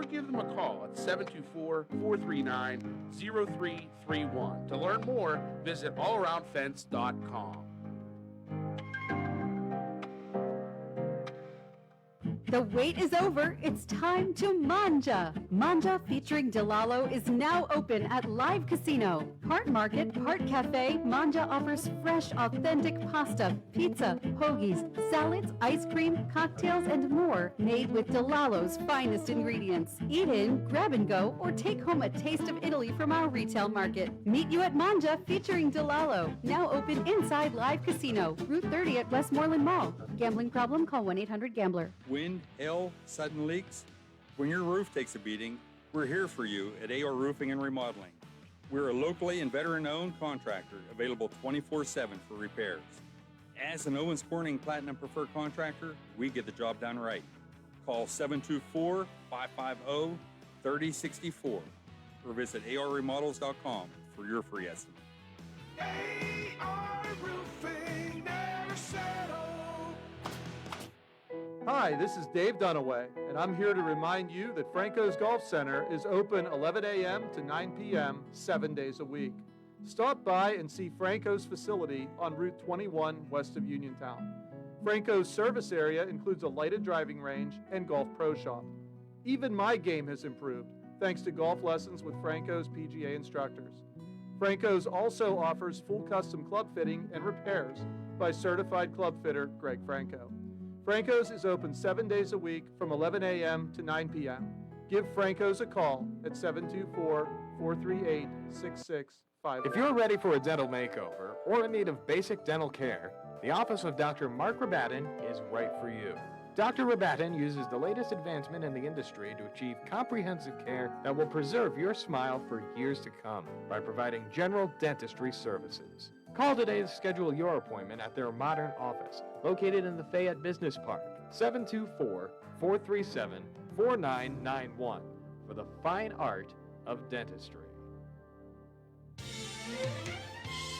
give them a call at 724-439-0331. To learn more, visit allaroundfence.com. The wait is over. It's time to Manja. Manja featuring Delalo is now open at Live Casino. Part market, part cafe, Manja offers fresh, authentic pasta, pizza, hoagies, salads, ice cream, cocktails, and more made with Delalo's finest ingredients. Eat in, grab and go, or take home a taste of Italy from our retail market. Meet you at Manja featuring Delalo. Now open inside Live Casino, Route 30 at Westmoreland Mall. Gambling problem? Call 1-800-GAMBLER. Wind, hail, sudden leaks. When your roof takes a beating, we're here for you at AR Roofing and Remodeling. We're a locally and veteran-owned contractor available 24/7 for repairs. As an Owens Corning Platinum Preferred Contractor, we get the job done right. Call 724-550-3064 or visit arremodels.com for your free estimate. AR Roofing, never settle. Hi, this is Dave Dunaway, and I'm here to remind you that Franco's Golf Center is open 11 a.m. to 9 p.m. 7 days a week. Stop by and see Franco's facility on Route 21 west of Uniontown. Franco's service area includes a lighted driving range and golf pro shop. Even my game has improved thanks to golf lessons with Franco's PGA instructors. Franco's also offers full custom club fitting and repairs by certified club fitter Greg Franco. Franco's is open 7 days a week from 11 a.m. to 9 p.m. Give Franco's a call at 724-438-6651. If you're ready for a dental makeover or in need of basic dental care, the office of Dr. Mark Rabatin is right for you. Dr. Rabatin uses the latest advancement in the industry to achieve comprehensive care that will preserve your smile for years to come by providing general dentistry services. Call today to schedule your appointment at their modern office, located in the Fayette Business Park, 724-437-4991, for the fine art of dentistry.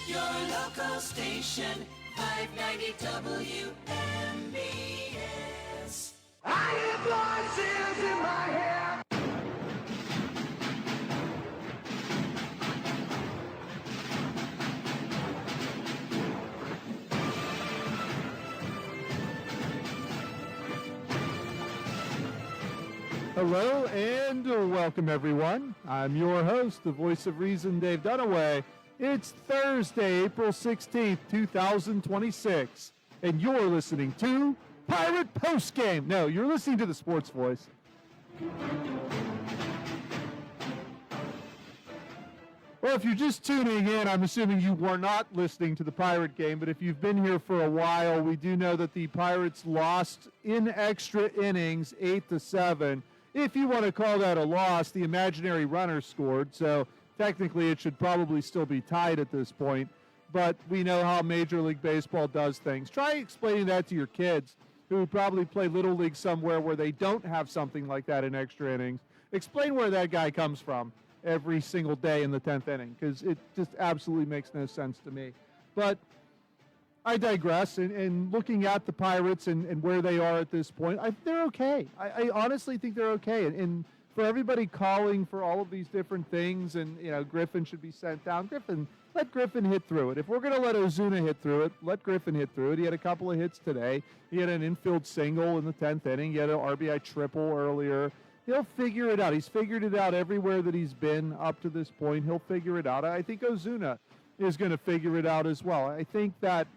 Your local station, 590 WMBS. I hear voices in my head. Hello and welcome, everyone. I'm your host, the voice of reason, Dave Dunaway. It's Thursday, April 16th, 2026, and you're listening to Pirate Postgame. No, you're listening to the Sports Voice. Well, if you're just tuning in, I'm assuming you were not listening to the Pirate game, but if you've been here for a while, we do know that the Pirates lost in extra innings, 8-7. If you want to call that a loss, the imaginary runner scored, so technically it should probably still be tied at this point, but we know how Major League Baseball does things. Try explaining that to your kids who probably play Little League somewhere where they don't have something like that in extra innings. Explain where that guy comes from every single day in the 10th inning, because it just absolutely makes no sense to me. But I digress, and looking at the Pirates and where they are at this point, they're okay. I honestly think they're okay. And for everybody calling for all of these different things, and, you know, Griffin should be sent down. Let Griffin hit through it. If we're going to let Ozuna hit through it, let Griffin hit through it. He had a couple of hits today. He had an infield single in the 10th inning. He had an RBI triple earlier. He'll figure it out. He's figured it out everywhere that he's been up to this point. He'll figure it out. I think Ozuna is going to figure it out as well. I think that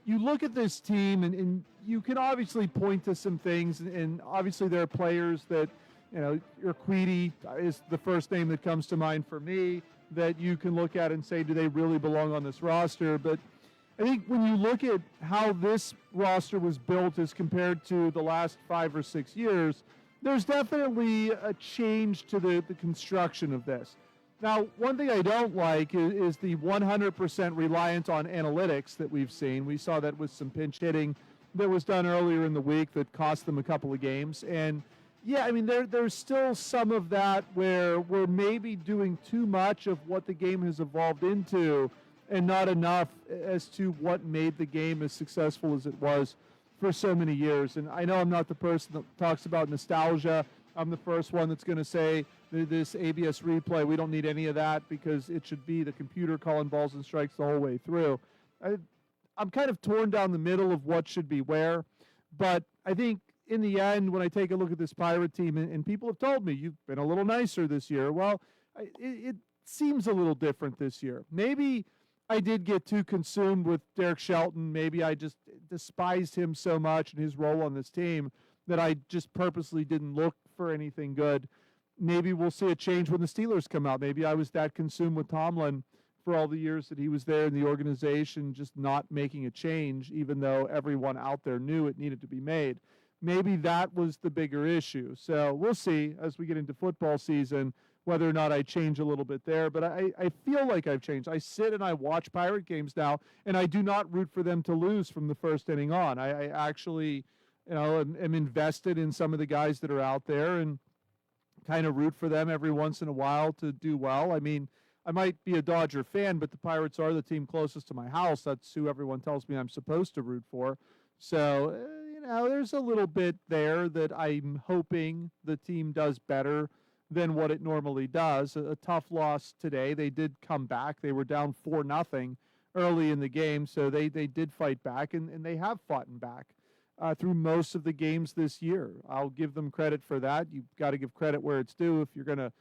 you look at this team, and you can obviously point to some things, and obviously there are players that, you know, Urquidy is the first name that comes to mind for me, that you can look at and say, do they really belong on this roster? But I think when you look at how this roster was built as compared to the last 5 or 6 years, there's definitely a change to the construction of this. Now, one thing I don't like is the 100% reliance on analytics that we've seen. We saw that with some pinch hitting that was done earlier in the week that cost them a couple of games. And, yeah, I mean, there's still some of that where we're maybe doing too much of what the game has evolved into and not enough as to what made the game as successful as it was for so many years. And I know I'm not the person that talks about nostalgia. I'm the first one that's going to say this ABS replay, we don't need any of that because it should be the computer calling balls and strikes the whole way through. I'm kind of torn down the middle of what should be where, but I think in the end, when I take a look at this Pirate team, and people have told me you've been a little nicer this year, well, it seems a little different this year. Maybe I did get too consumed with Derek Shelton. Maybe I just despised him so much and his role on this team that I just purposely didn't look for anything good. Maybe we'll see a change when the Steelers come out. Maybe I was that consumed with Tomlin for all the years that he was there in the organization, just not making a change, even though everyone out there knew it needed to be made. Maybe that was the bigger issue. So we'll see as we get into football season whether or not I change a little bit there. But I feel like I've changed. I sit and I watch Pirate games now, and I do not root for them to lose from the first inning on. I actually, am invested in some of the guys that are out there and kind of root for them every once in a while to do well. I mean, I might be a Dodger fan, but the Pirates are the team closest to my house. That's who everyone tells me I'm supposed to root for. So, there's a little bit there that I'm hoping the team does better than what it normally does. A tough loss today. They did come back. They were down 4-0 early in the game, so they did fight back, and they have fought back through most of the games this year. I'll give them credit for that. You've got to give credit where it's due if you're going to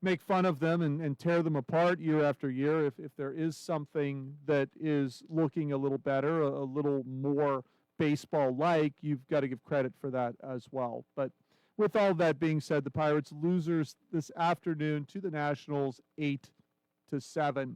make fun of them and tear them apart year after year. If there is something that is looking a little better, a little more baseball-like, you've got to give credit for that as well. But with all that being said, the Pirates losers this afternoon to the Nationals 8-7.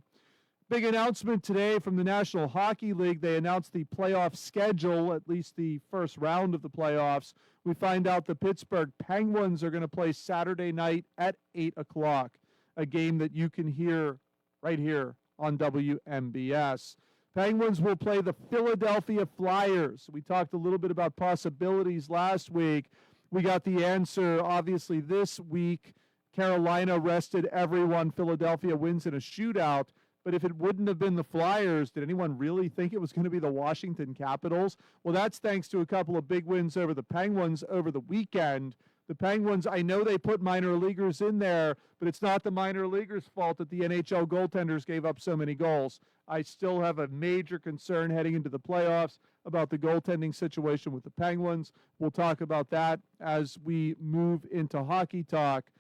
Big announcement today from the National Hockey League. They announced the playoff schedule, at least the first round of the playoffs. We find out the Pittsburgh Penguins are going to play Saturday night at 8 o'clock, a game that you can hear right here on WMBS. Penguins will play the Philadelphia Flyers. We talked a little bit about possibilities last week. We got the answer, obviously, this week. Carolina rested everyone. Philadelphia wins in a shootout. But if it wouldn't have been the Flyers, did anyone really think it was going to be the Washington Capitals? Well, that's thanks to a couple of big wins over the Penguins over the weekend. The Penguins, I know they put minor leaguers in there, but it's not the minor leaguers' fault that the NHL goaltenders gave up so many goals. I still have a major concern heading into the playoffs about the goaltending situation with the Penguins. We'll talk about that as we move into hockey talk.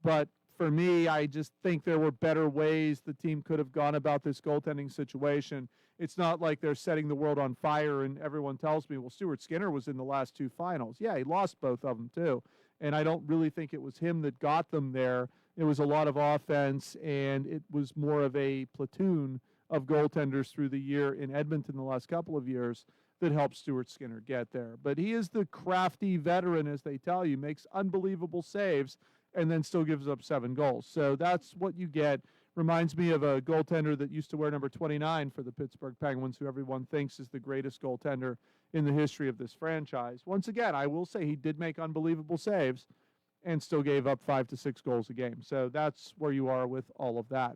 But for me, I just think there were better ways the team could have gone about this goaltending situation. It's not like they're setting the world on fire and everyone tells me, well, Stuart Skinner was in the last two finals. Yeah, he lost both of them too. And I don't really think it was him that got them there. It was a lot of offense, and it was more of a platoon of goaltenders through the year in Edmonton the last couple of years that helped Stuart Skinner get there. But he is the crafty veteran, as they tell you, makes unbelievable saves, and then still gives up 7 goals. So that's what you get. Reminds me of a goaltender that used to wear number 29 for the Pittsburgh Penguins, who everyone thinks is the greatest goaltender in the history of this franchise. Once again, I will say he did make unbelievable saves and still gave up 5 to 6 goals a game. So that's where you are with all of that.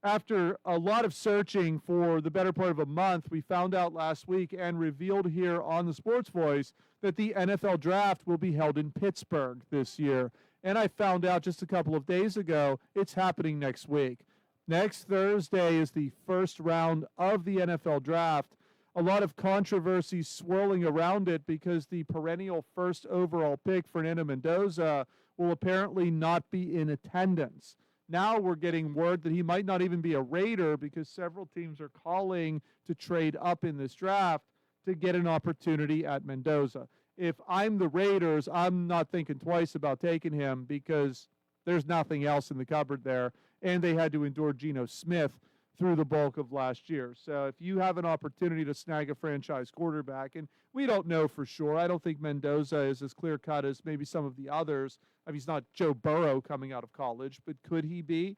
After a lot of searching for the better part of a month, we found out last week and revealed here on the Sports Voice that the NFL Draft will be held in Pittsburgh this year. And I found out just a couple of days ago it's happening next week. Next Thursday is the first round of the NFL Draft. A lot of controversy swirling around it because the perennial first overall pick, Fernando Mendoza, will apparently not be in attendance. Now we're getting word that he might not even be a Raider because several teams are calling to trade up in this draft to get an opportunity at Mendoza. If I'm the Raiders, I'm not thinking twice about taking him because there's nothing else in the cupboard there, and they had to endure Geno Smith through the bulk of last year. So if you have an opportunity to snag a franchise quarterback, and we don't know for sure, I don't think Mendoza is as clear-cut as maybe some of the others. I mean, he's not Joe Burrow coming out of college, but could he be?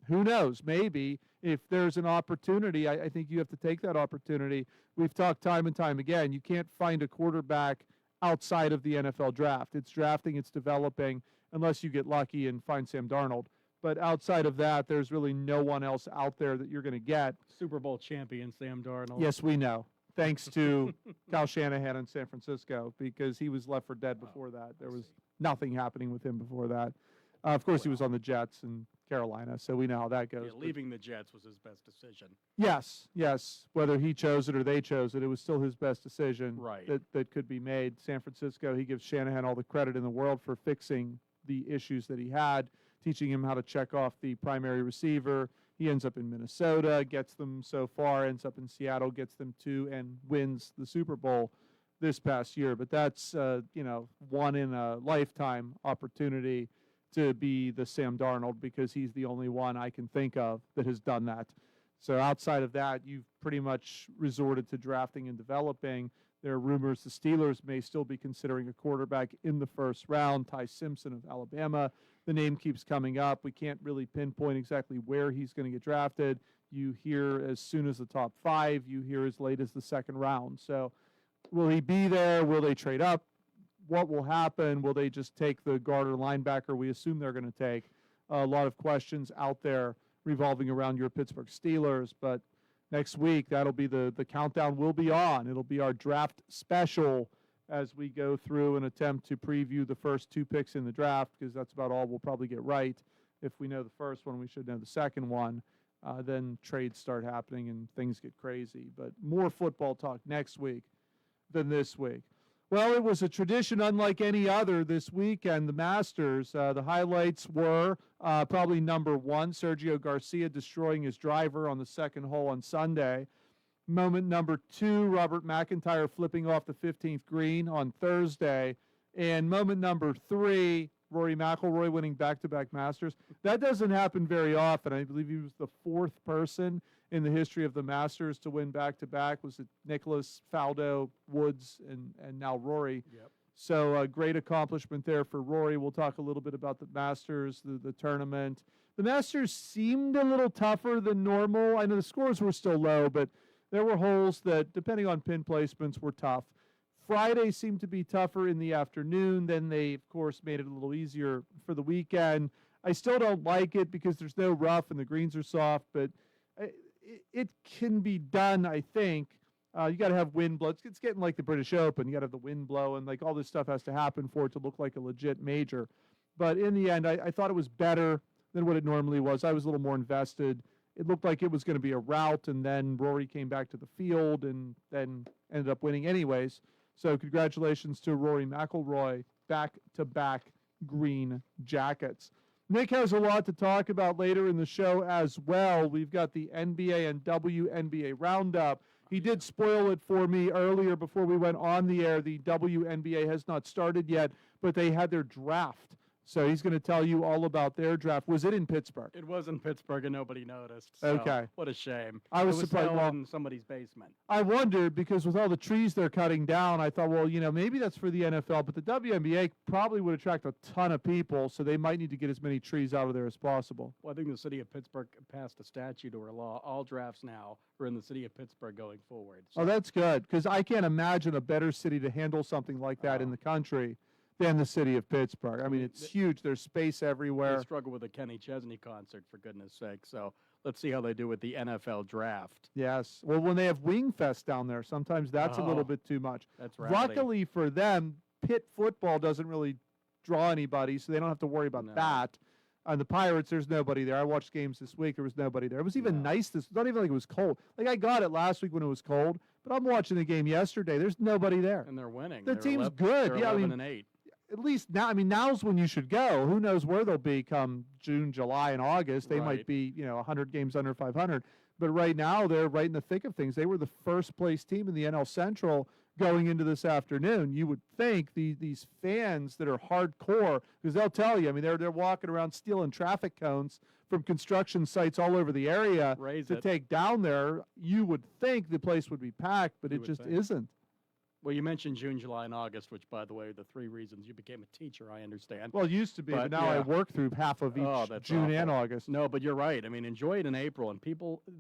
Who knows? Maybe. If there's an opportunity, I think you have to take that opportunity. We've talked time and time again, you can't find a quarterback outside of the NFL draft. It's drafting, it's developing, unless you get lucky and find Sam Darnold. But outside of that, there's really no one else out there that you're going to get. Super Bowl champion Sam Darnold. Yes, we know. Thanks to Kyle Shanahan in San Francisco, because he was left for dead before that. There was nothing happening with him before that. Of course, he was on the Jets in Carolina, so we know how that goes. Yeah, but- leaving the Jets was his best decision. Yes, yes. Whether he chose it or they chose it, it was still his best decision Right. that could be made. San Francisco, he gives Shanahan all the credit in the world for fixing the issues that he had, teaching him how to check off the primary receiver. He ends up in Minnesota, gets them so far, ends up in Seattle, gets them to, and wins the Super Bowl this past year. But that's, one in a lifetime opportunity to be the Sam Darnold, because he's the only one I can think of that has done that. So outside of that, you've pretty much resorted to drafting and developing. There are rumors the Steelers may still be considering a quarterback in the first round, Ty Simpson of Alabama. The name keeps coming up. We can't really pinpoint exactly where he's going to get drafted. You hear as soon as the top 5, you hear as late as the second round. So will he be there? Will they trade up? What will happen? Will they just take the guard or linebacker we assume they're going to take? A lot of questions out there revolving around your Pittsburgh Steelers, but next week that'll be the countdown will be on. It'll be our draft special as we go through and attempt to preview the first 2 picks in the draft, because that's about all we'll probably get right. If we know the first one, we should know the second one. Then trades start happening and things get crazy. But more football talk next week than this week. Well, it was a tradition unlike any other this weekend, the Masters. The highlights were probably number 1, Sergio Garcia destroying his driver on the second hole on Sunday. Moment number 2, Robert McIntyre flipping off the 15th green on Thursday. And moment number 3, Rory McIlroy winning back-to-back Masters. That doesn't happen very often. I believe he was the 4th person in the history of the Masters to win back-to-back. Was it Nicholas, Faldo, Woods, and now Rory? Yep. So a great accomplishment there for Rory. We'll talk a little bit about the Masters, the tournament. The Masters seemed a little tougher than normal. I know the scores were still low, but there were holes that, depending on pin placements, were tough. Friday seemed to be tougher in the afternoon. Then they, of course, made it a little easier for the weekend. I still don't like it because there's no rough and the greens are soft, but it can be done, I think. You got to have wind blow. It's getting like the British Open. You got to have the wind blow, and like all this stuff has to happen for it to look like a legit major. But in the end, I thought it was better than what it normally was. I was a little more invested. It looked like it was going to be a rout, and then Rory came back to the field and then ended up winning anyways. So congratulations to Rory McIlroy, back-to-back green jackets. Nick has a lot to talk about later in the show as well. We've got the NBA and WNBA roundup. He did spoil it for me earlier before we went on the air. The WNBA has not started yet, but they had their draft. So he's going to tell you all about their draft. Was it in Pittsburgh? It was in Pittsburgh and nobody noticed. So Okay. What a shame. I was it was surprised. held Well, in somebody's basement. I wondered because with all the trees they're cutting down, I thought, well, maybe that's for the NFL, but the WNBA probably would attract a ton of people, so they might need to get as many trees out of there as possible. Well, I think the city of Pittsburgh passed a statute or a law. All drafts now are in the city of Pittsburgh going forward. So Oh, that's good, because I can't imagine a better city to handle something like that in the country than the city of Pittsburgh. I mean, it's huge. There's space they everywhere. struggle with a Kenny Chesney concert, for goodness sake. So let's see how they do with the NFL draft. Yes. Well, when they have Wing Fest down there, sometimes that's a Oh, little bit too much. That's rowdy. Luckily for them, Pitt football doesn't really draw anybody, so they don't have to worry about No. that. On the Pirates, there's nobody there. I watched games this week. There was nobody there. It was even No. nice. Not even like it was cold. Like I got it last week when it was cold, but I'm watching the game yesterday. There's nobody there. And they're winning. The They're team's 11 good. They're Yeah, I 11 mean, and 8. At least now, I mean, now's when you should go. Who knows where they'll be come June, July, and August. They might Right. be, 100 games under 500. But right now, they're right in the thick of things. They were the first place team in the NL Central going into this afternoon. You would think these fans that are hardcore, because they'll tell you, I mean, they're walking around stealing traffic cones from construction sites all over the area Raise to it. take down there. You would think the place would be packed, but You it would just think. isn't. Well, you mentioned June, July, and August, which, by the way, are the 3 reasons you became a teacher, I understand. Well, it used to be, but But, now I yeah. work through half of each Oh, that's June and awful. August. No, but you're right. I mean, enjoy it in April. And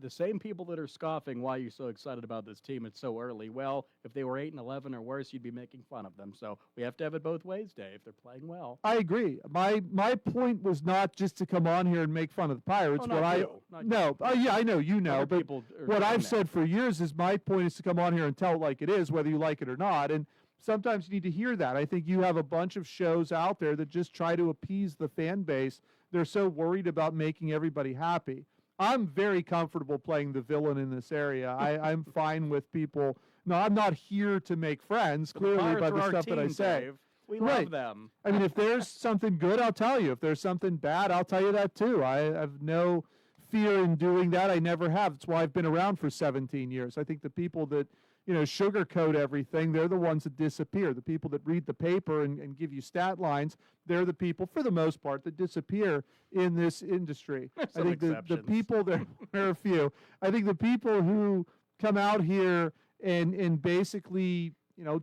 the same people that are scoffing why you're so excited about this team, it's so early. Well, if they were 8-11 or worse, you'd be making fun of them. So we have to have it both ways, Dave. They're playing well. I agree. My point was not just to come on here and make fun of the Pirates. Oh, what not I you, not you. no, yeah, I know you know, Other but people are what doing I've that. said for years is my point is to come on here and tell it like it is, whether you like it or not. And sometimes you need to hear that. I think you have a bunch of shows out there that just try to appease the fan base. They're so worried about making everybody happy. I'm very comfortable playing the villain in this area. I'm fine with people. No, I'm not here to make friends, But clearly, Pirates by are the our stuff that I team, say. Dave. We Right. love them. I mean, if there's something good, I'll tell you. If there's something bad, I'll tell you that too. I have no fear in doing that. I never have. That's why I've been around for 17 years. I think the people that, sugarcoat everything, they're the ones that disappear. The people that read the paper and give you stat lines, they're the people, for the most part, that disappear in this industry. I Some think the exceptions. people, there are a few. I think the people who come out here and basically,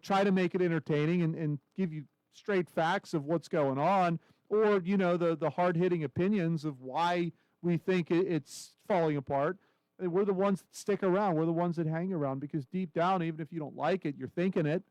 try to make it entertaining and give you straight facts of what's going on, or the hard-hitting opinions of why we think it's falling apart. And we're the ones that stick around. We're the ones that hang around, because deep down, even if you don't like it, you're thinking it.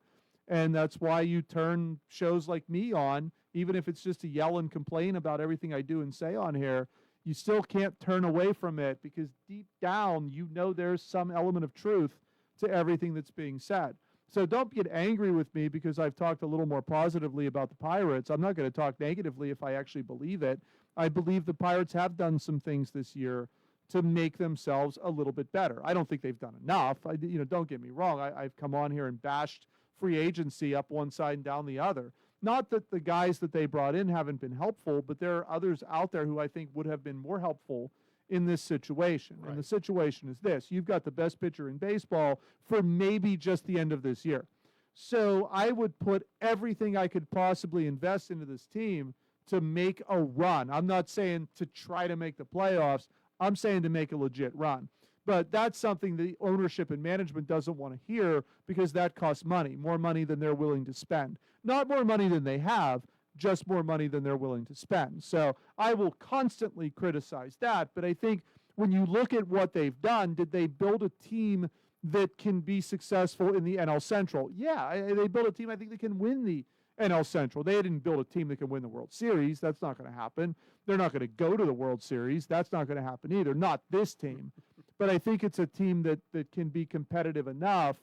And that's why you turn shows like me on, even if it's just to yell and complain about everything I do and say on here. You still can't turn away from it, because deep down, there's some element of truth to everything that's being said. So don't get angry with me because I've talked a little more positively about the Pirates. I'm not going to talk negatively if I actually believe it. I believe the Pirates have done some things this year to make themselves a little bit better. I don't think they've done enough. Don't get me wrong. I've come on here and bashed free agency up one side and down the other. Not that the guys that they brought in haven't been helpful, but there are others out there who I think would have been more helpful in this situation. Right. And the situation is this: you've got the best pitcher in baseball for maybe just the end of this year. So I would put everything I could possibly invest into this team to make a run. I'm not saying to try to make the playoffs. I'm saying to make a legit run. But that's something the ownership and management doesn't want to hear, because that costs money, more money than they're willing to spend. Not more money than they have, just more money than they're willing to spend. So I will constantly criticize that. But I think when you look at what they've done, did they build a team that can be successful in the NL Central? Yeah, they built a team I think that can win the NL Central. They didn't build a team that can win the World Series. That's not going to happen. They're not going to go to the World Series. That's not going to happen either. Not this team. But I think it's a team that can be competitive enough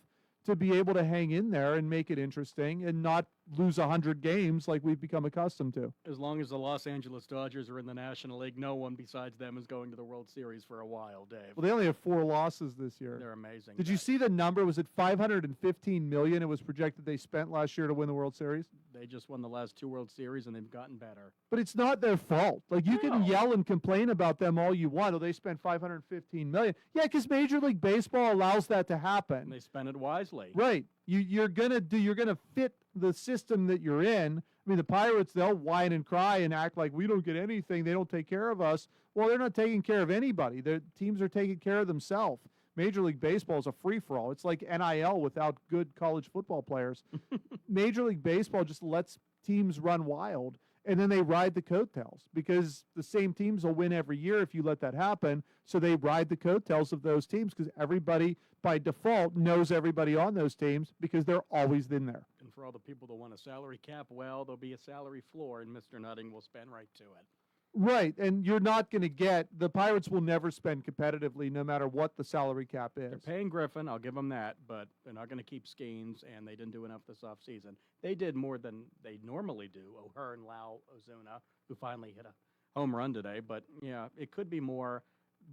to be able to hang in there and make it interesting and not lose 100 games like we've become accustomed to. As long as the Los Angeles Dodgers are in the National League, no one besides them is going to the World Series for a while, Dave. Well, they only have 4 losses this year. They're amazing. Did you see the number? Was it $515 million it was projected they spent last year to win the World Series? They just won the last 2 World Series, and they've gotten better. But it's not their fault. Like, you can No. yell and complain about them all you want. Oh, they spent $515 million. Yeah, because Major League Baseball allows that to And happen. they spent it wisely. Right. You're gonna fit the system that you're in. I mean, the Pirates, they'll whine and cry and act like we don't get anything. They don't take care of us. Well, they're not taking care of anybody. Their teams are taking care of themselves. Major League Baseball is a free-for-all. It's like NIL without good college football players. Major League Baseball just lets teams run wild, and then they ride the coattails, because the same teams will win every year if you let that happen. So they ride the coattails of those teams, because everybody by default knows everybody on those teams, because they're always in there. And for all the people that want a salary cap, well, there'll be a salary floor, and Mr. Nutting will spend right to it. Right, and you're not going to get – the Pirates will never spend competitively no matter what the salary cap is. They're paying Griffin, I'll give them that, but they're not going to keep Skeens, and they didn't do enough this offseason. They did more than they normally do. O'Hearn, Lau, Ozuna, who finally hit a home run today. But, yeah, it could be more.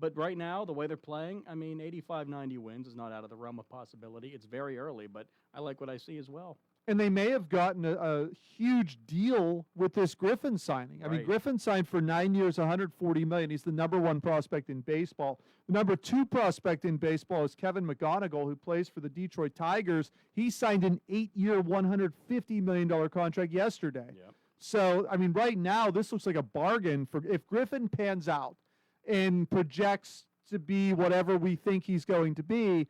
But right now, the way they're playing, I mean, 85-90 wins is not out of the realm of possibility. It's very early, but I like what I see as well. And they may have gotten a huge deal with this Griffin signing. I mean, Right. Griffin signed for 9 years, $140 million. He's the number 1 prospect in baseball. The number 2 prospect in baseball is Kevin McGonigal, who plays for the Detroit Tigers. He signed an 8-year, $150 million contract yesterday. Yep. So, I mean, right now, this looks like a bargain for if Griffin pans out and projects to be whatever we think he's going to be.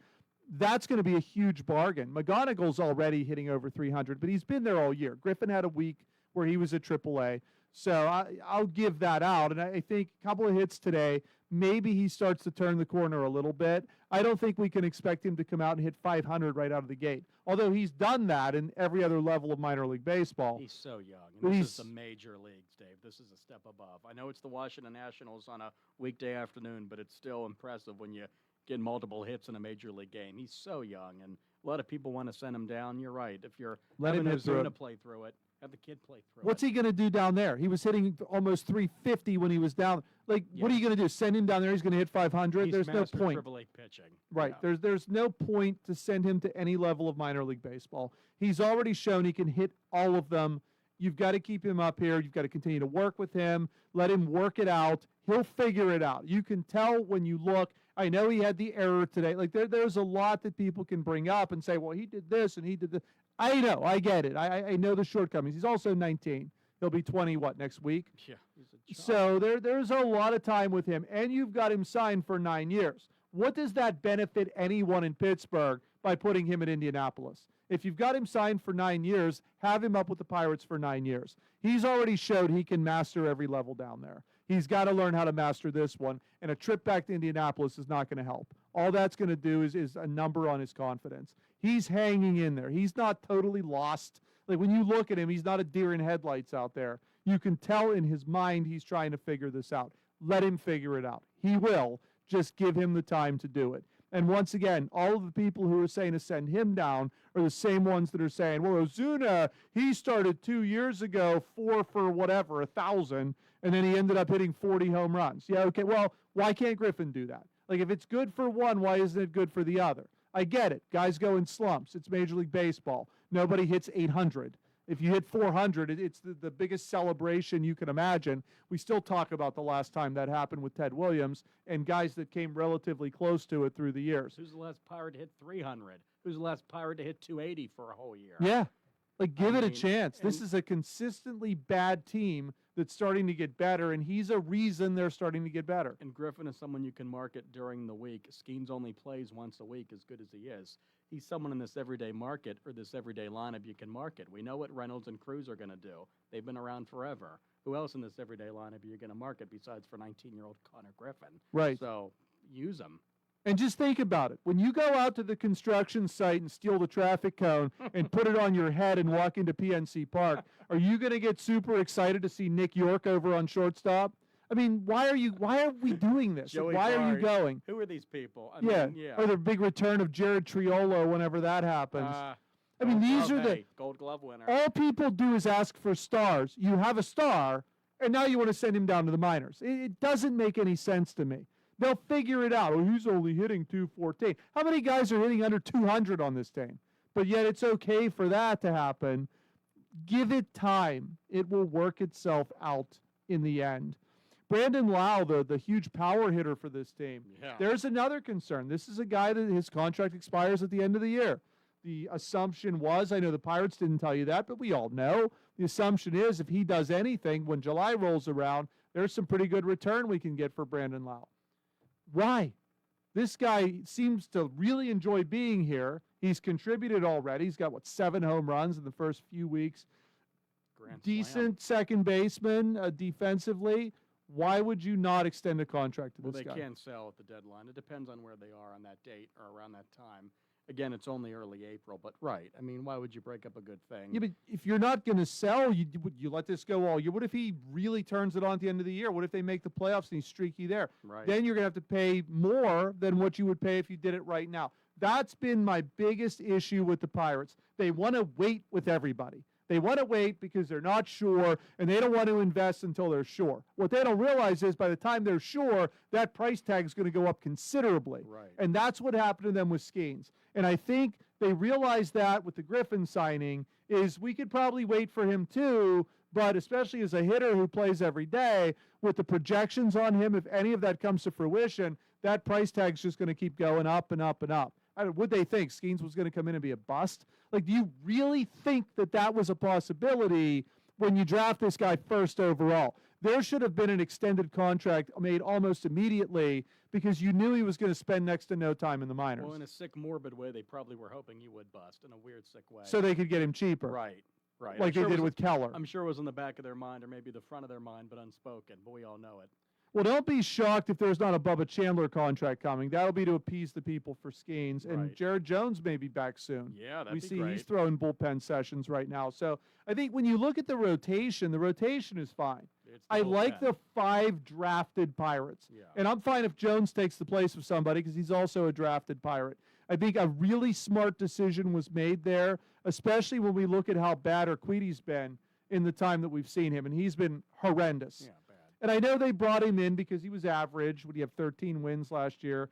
That's going to be a huge bargain. McGonigal's already hitting over 300, but he's been there all year. Griffin had a week where he was at AAA, so I'll give that out. And I think a couple of hits today, maybe he starts to turn the corner a little bit. I don't think we can expect him to come out and hit 500 right out of the gate, although he's done that in every other level of minor league baseball. He's so young. But And this is he's- the major leagues, Dave. This is a step above. I know it's the Washington Nationals on a weekday afternoon, but it's still impressive when you get multiple hits in a major league game. He's so young, and A lot of people want to send him down. You're right. If you're Let him having hit through Ozuna it. play through it, have the kid play through What's it. he going to do down there? He was hitting almost 350 when he was down. Like, what are you Yes. going to do? Send him down there? He's going to hit 500? He's There's no mastered point. AAA pitching. Right. Yeah. There's no point to send him to any level of minor league baseball. He's already shown he can hit all of them. You've got to keep him up here. You've got to continue to work with him. Let him work it out. He'll figure it out. You can tell when you look. I know he had the error today. Like there's a lot that people can bring up and say, well, he did this and he did this. I know. I get it. I know the shortcomings. He's also 19. He'll be 20, next week? Yeah, he's a child. So there's a lot of time with him, and you've got him signed for 9 years. What does that benefit anyone in Pittsburgh by putting him at Indianapolis? If you've got him signed for 9 years, have him up with the Pirates for 9 years. He's already showed he can master every level down there. He's got to learn how to master this one, and a trip back to Indianapolis is not going to help. All that's going to do is a number on his confidence. He's hanging in there. He's not totally lost. Like when you look at him, he's not a deer in headlights out there. You can tell in his mind he's trying to figure this out. Let him figure it out. He will. Just give him the time to do it. And once again, all of the people who are saying to send him down are the same ones that are saying, well, Ozuna, he started 2 years ago, 4 for whatever, 1,000, and then he ended up hitting 40 home runs. Yeah, okay, well, why can't Griffin do that? Like, if it's good for one, why isn't it good for the other? I get it. Guys go in slumps. It's Major League Baseball. Nobody hits 800. If you hit 400, it's the biggest celebration you can imagine. We still talk about the last time that happened with Ted Williams and guys that came relatively close to it through the years. Who's the last Pirate to hit 300? Who's the last Pirate to hit 280 for a whole year? Yeah. Like, give it a mean, chance. This and- is a consistently bad team that's starting to get better, and he's a reason they're starting to get better. And Griffin is someone you can market during the week. Skeens only plays once a week, as good as he is. He's someone in this everyday market or this everyday lineup you can market. We know what Reynolds and Cruz are going to do. They've been around forever. Who else in this everyday lineup are you going to market besides for 19-year-old Connor Griffin? Right. So use them. And just think about it. When you go out to the construction site and steal the traffic cone and put it on your head and walk into PNC Park, are you going to get super excited to see Nick York over on shortstop? I mean, why are we doing this? Joey Why are you Bart. going? Who are these people? I Yeah. mean, yeah. Or the big return of Jared Triolo whenever that happens. I mean, these are the Gold Glove winner. all people do is ask for stars. You have a star, and now you want to send him down to the minors. It doesn't make any sense to me. They'll figure it out. Oh, he's only hitting 214. How many guys are hitting under 200 on this team? But yet it's okay for that to happen. Give it time. It will work itself out in the end. Brandon Lau, the huge power hitter for this team. Yeah. There's another concern. This is a guy that his contract expires at the end of the year. The assumption was, I know the Pirates didn't tell you that, but we all know, the assumption is if he does anything, when July rolls around, there's some pretty good return we can get for Brandon Lau. Why? This guy seems to really enjoy being here. He's contributed already. He's got, 7 home runs in the first few weeks. Grand Slam. Decent second baseman defensively. Why would you not extend a contract to Well, this they guy? can sell at the deadline. It depends on where they are on that date or around that time. Again, it's only early April, but right. I mean, why would you break up a good thing? Yeah, but if you're not going to sell, you let this go all year. What if he really turns it on at the end of the year? What if they make the playoffs and he's streaky there? Right. Then you're going to have to pay more than what you would pay if you did it right now. That's been my biggest issue with the Pirates. They want to wait with everybody. They want to wait because they're not sure, and they don't want to invest until they're sure. What they don't realize is by the time they're sure, that price tag is going to go up considerably. Right. And that's what happened to them with Skeens. And I think they realized that with the Griffin signing is we could probably wait for him too, but especially as a hitter who plays every day, with the projections on him, if any of that comes to fruition, that price tag's just going to keep going up and up and up. Would they think Skeens was going to come in and be a bust? Like, do you really think that that was a possibility when you draft this guy first overall? There should have been an extended contract made almost immediately because you knew he was going to spend next to no time in the minors. Well, in a sick, morbid way, they probably were hoping he would bust in a weird, sick way. So they could get him cheaper. Right, right. Like I'm they sure did it was- with Keller. I'm sure it was in the back of their mind or maybe the front of their mind, but unspoken. But we all know it. Well, don't be shocked if there's not a Bubba Chandler contract coming. That'll be to appease the people for Skeens. And Right. Jared Jones may be back soon. Yeah, that'd we be see great. he's throwing bullpen sessions right now. So I think when you look at the rotation is fine. It's the I like bullpen. the 5 drafted Pirates. Yeah. And I'm fine if Jones takes the place of somebody because he's also a drafted Pirate. I think a really smart decision was made there, especially when we look at how bad Urquidy's been in the time that we've seen him, and he's been horrendous. Yeah, bad. And I know they brought him in because he was average. Would he have 13 wins last year?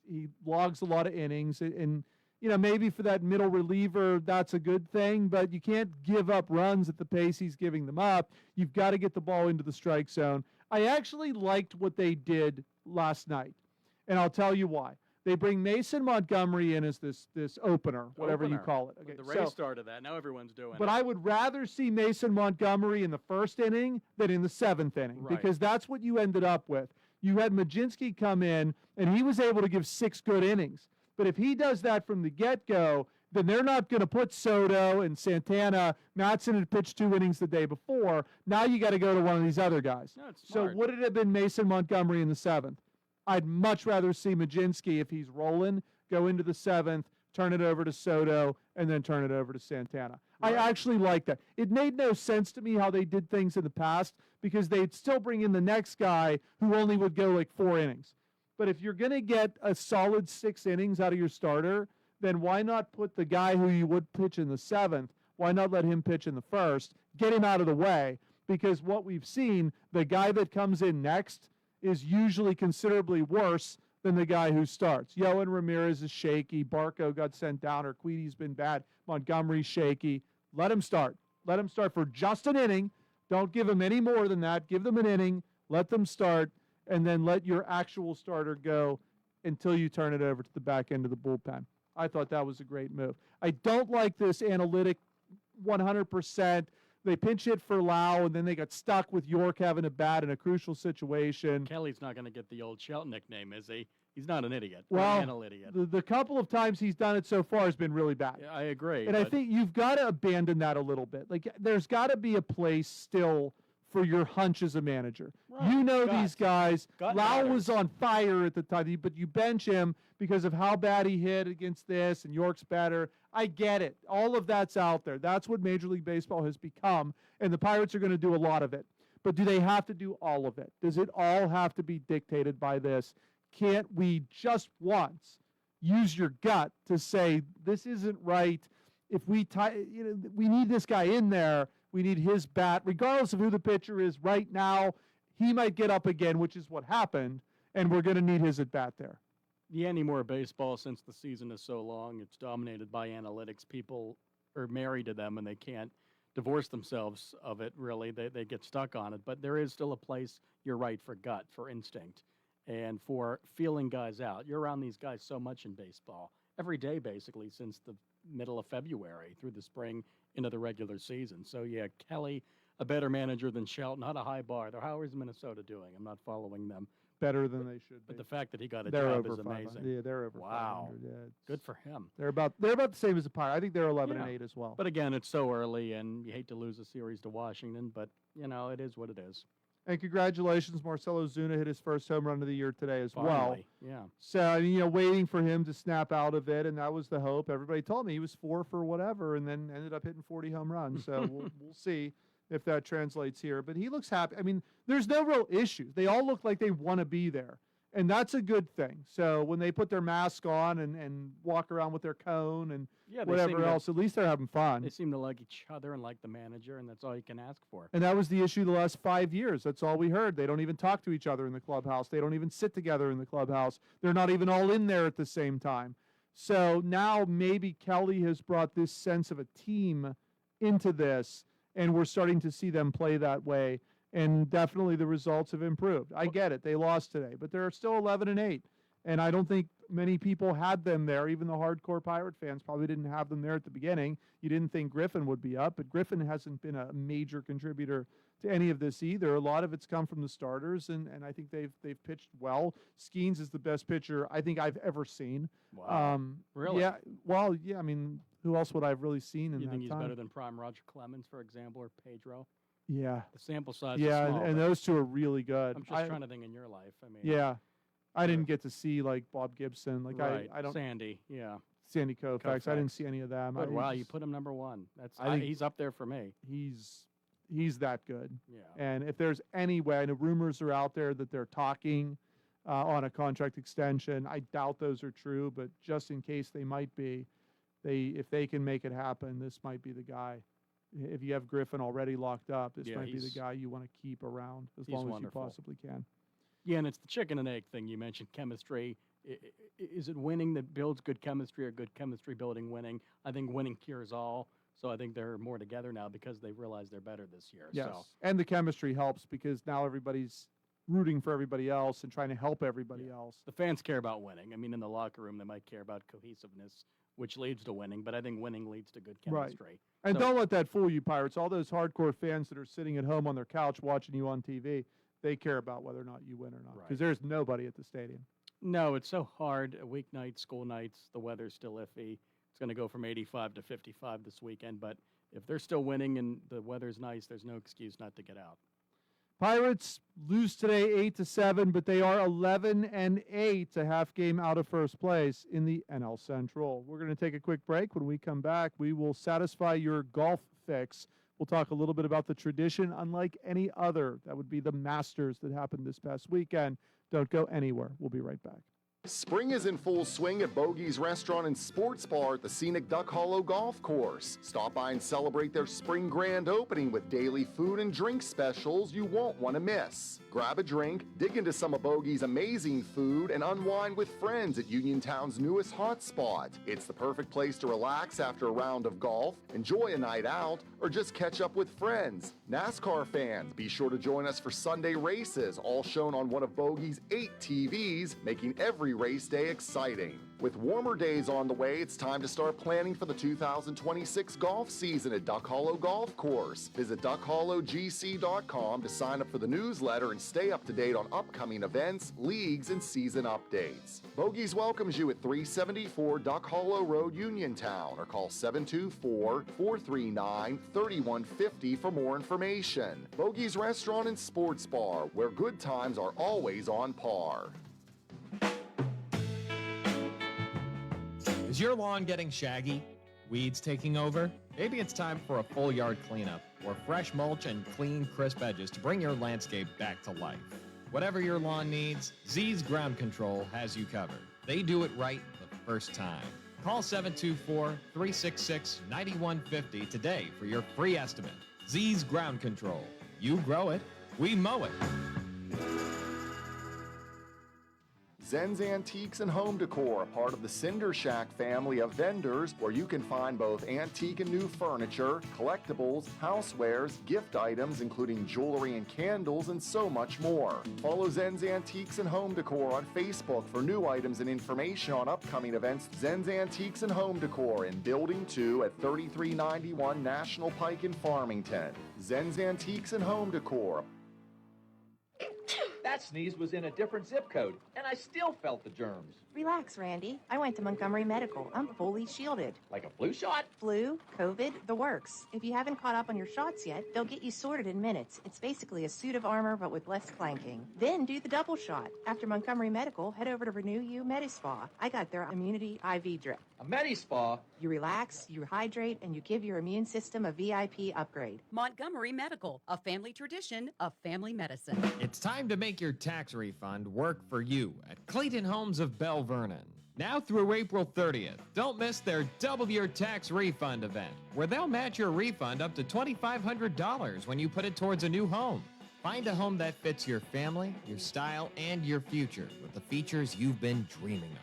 He logs a lot of innings, and maybe for that middle reliever, that's a good thing, but you can't give up runs at the pace he's giving them up. You've got to get the ball into the strike zone. I actually liked what they did last night, and I'll tell you why. They bring Mason Montgomery in as this opener, whatever you call it. Okay, The Rays started that. Now everyone's doing but it. I would rather see Mason Montgomery in the first inning than in the seventh inning, Right. because that's what you ended up with. You had Majinski come in, and he was able to give 6 good innings. But if he does that from the get-go, then they're not going to put Soto and Santana. Matson had pitched 2 innings the day before. Now you got to go to one of these other guys. No, it's So smart. would it have been Mason Montgomery in the 7th? I'd much rather see Majinski, if he's rolling, go into the 7th, turn it over to Soto, and then turn it over to Santana. Right. I actually like that. It made no sense to me how they did things in the past, because they'd still bring in the next guy who only would go like 4 innings. But if you're going to get a solid 6 innings out of your starter, then why not put the guy who you would pitch in the 7th, why not let him pitch in the 1st, get him out of the way? Because what we've seen, the guy that comes in next is usually considerably worse than the guy who starts. Yohan Ramirez is shaky. Barco got sent down. Urquidy's been bad. Montgomery's shaky. Let him start. Let him start for just an inning. Don't give him any more than that. Give them an inning. Let them start, and then let your actual starter go until you turn it over to the back end of the bullpen. I thought that was a great move. I don't like this analytic 100%. They pinch hit for Lau, and then they got stuck with York having a bat in a crucial situation. Kelly's not going to get the old Shelton nickname, is he? He's not an idiot. Well, An idiot. The couple of times he's done it so far has been really bad. Yeah, I agree. And I but think you've got to abandon that a little bit. Like, there's got to be a place still for your hunch as a manager. Right. You know Gut. these guys. Gut Lau matters. was on fire at the time, but you bench him because of how bad he hit against this, and York's better. I get it. All of that's out there. That's what Major League Baseball has become, and the Pirates are going to do a lot of it. But do they have to do all of it? Does it all have to be dictated by this? Can't we just once use your gut to say, this isn't right? If we we need this guy in there. We need his bat, regardless of who the pitcher is right now. He might get up again, which is what happened, and we're going to need his at bat there. the anymore baseball, since the season is so long, it's dominated by analytics. People are married to them and they can't divorce themselves of it, really. They get stuck on it. But there is still a place, you're right, for gut, for instinct, and for feeling guys out. You're around these guys so much in baseball, every day basically, since the middle of February through the spring into the regular season. So, yeah, Kelly, a better manager than Shelton, not a high bar. How is Minnesota doing? I'm not following them. Better than they should be. But the fact that he got a They're job over is 500. amazing. Yeah, they're over Wow. 500. Yeah, Good for him. they're about the same as the Pirates. I think they're 11 and Yeah. 8 as well. But again, it's so early, and you hate to lose a series to Washington, but, you know, it is what it is. And congratulations, Marcelo Zuna hit his first home run of the year today as well. Finally, yeah. So, I mean, waiting for him to snap out of it, and that was the hope. Everybody told me he was 4 for whatever, and then ended up hitting 40 home runs. So we'll see if that translates here. But he looks happy. I mean, there's no real issues. They all look like they want to be there, and that's a good thing. So when they put their mask on and walk around with their cone and Yeah, they whatever seem to- else, at least they're having fun. They seem to like each other and like the manager, and that's all you can ask for. And that was the issue the last 5 years. That's all we heard. They don't even talk to each other in the clubhouse. They don't even sit together in the clubhouse. They're not even all in there at the same time. So now maybe Kelly has brought this sense of a team into this, and we're starting to see them play that way. And definitely the results have improved. I get it. They lost today, but they're still 11 and 8. And I don't think many people had them there. Even the hardcore Pirate fans probably didn't have them there at the beginning. You didn't think Griffin would be up, but Griffin hasn't been a major contributor to any of this either. A lot of it's come from the starters, and I think they've pitched well. Skeens is the best pitcher I think I've ever seen. Wow. Really? Yeah. Well, yeah. I mean, who else would I have really seen in You that think he's time? better than prime Roger Clemens, for example, or Pedro? Yeah. The sample size Yeah, is small. and but those two are really good. I'm just trying to think in your life. I mean, Yeah. I didn't get to see like Bob Gibson. Like right. I don't Sandy, yeah. Sandy Koufax. I didn't Koufax. see any of them. But wow, you He's- put him number one. That's I think- he's up there for me. he's that good. Yeah. And if there's any way, I know rumors are out there that they're talking on a contract extension. I doubt those are true, but just in case they might be, if they can make it happen, this might be the guy. If you have Griffin already locked up, this Yeah, might be the he's- guy you want to keep around as he's long wonderful. as you possibly can. Yeah, and it's the chicken and egg thing. You mentioned chemistry. Is it winning that builds good chemistry or good chemistry building winning? I think winning cures all. So I think they're more together now because they realize they're better this year. Yes, So and the chemistry helps because now everybody's rooting for everybody else and trying to help everybody else. the fans care about winning. I mean, in the locker room, they might care about cohesiveness, which leads to winning, but I think winning leads to good Right. chemistry. And So- don't let that fool you, Pirates. All those hardcore fans that are sitting at home on their couch watching you on TV, they care about whether or not you win or not because Right. there's nobody at the stadium. No, it's so hard. Weeknights, school nights, the weather's still iffy. It's going to go from 85 to 55 this weekend, but if they're still winning and the weather's nice, there's no excuse not to get out. Pirates lose today 8-7, but they are 11-8, a half game out of first place in the NL Central. We're going to take a quick break. When we come back, we will satisfy your golf fix. We'll talk a little bit about the tradition unlike any other. That would be the Masters that happened this past weekend. Don't go anywhere. We'll be right back. Spring is in full swing at Bogey's Restaurant and Sports Bar at the scenic Duck Hollow Golf Course. Stop by and celebrate their spring grand opening with daily food and drink specials you won't want to miss. Grab a drink, dig into some of Bogey's amazing food, and unwind with friends at Uniontown's newest hotspot. It's the perfect place to relax after a round of golf, enjoy a night out, or just catch up with friends. NASCAR fans, be sure to join us for Sunday races, all shown on one of Bogey's 8 TVs, making every race day exciting. With warmer days on the way, it's time to start planning for the 2026 golf season at Duck Hollow Golf Course. Visit duckhollowgc.com to sign up for the newsletter and stay up to date on upcoming events, leagues, and season updates. Bogies welcomes you at 374 Duck Hollow Road, Uniontown, or call 724-439-3150 for more information. Bogies Restaurant and Sports Bar, where good times are always on par. Is your lawn getting shaggy? Weeds taking over? Maybe it's time for a full yard cleanup or fresh mulch and clean, crisp edges to bring your landscape back to life. Whatever your lawn needs, Z's Ground Control has you covered. They do it right the first time. Call 724-366-9150 today for your free estimate. Z's Ground Control. You grow it, we mow it. Zen's Antiques and Home Decor, a part of the Cinder Shack family of vendors where you can find both antique and new furniture, collectibles, housewares, gift items, including jewelry and candles, and so much more. Follow Zen's Antiques and Home Decor on Facebook for new items and information on upcoming events. Zen's Antiques and Home Decor in Building 2 at 3391 National Pike in Farmington. Zen's Antiques and Home Decor. That sneeze was in a different zip code, and I still felt the germs. Relax, Randy. I went to Montgomery Medical. I'm fully shielded. Like a flu shot? Flu, COVID, the works. If you haven't caught up on your shots yet, they'll get you sorted in minutes. It's basically a suit of armor, but with less clanking. Then do the double shot. After Montgomery Medical, head over to Renew You Medispa. I got their immunity IV drip. A Medispa? You relax, you hydrate, and you give your immune system a VIP upgrade. Montgomery Medical, a family tradition of family medicine. It's time to make your tax refund work for you at Clayton Homes of Bell Vernon. Now through April 30th, don't miss their Double Your Tax Refund event, where they'll match your refund up to $2,500 when you put it towards a new home. Find a home that fits your family, your style, and your future with the features you've been dreaming of.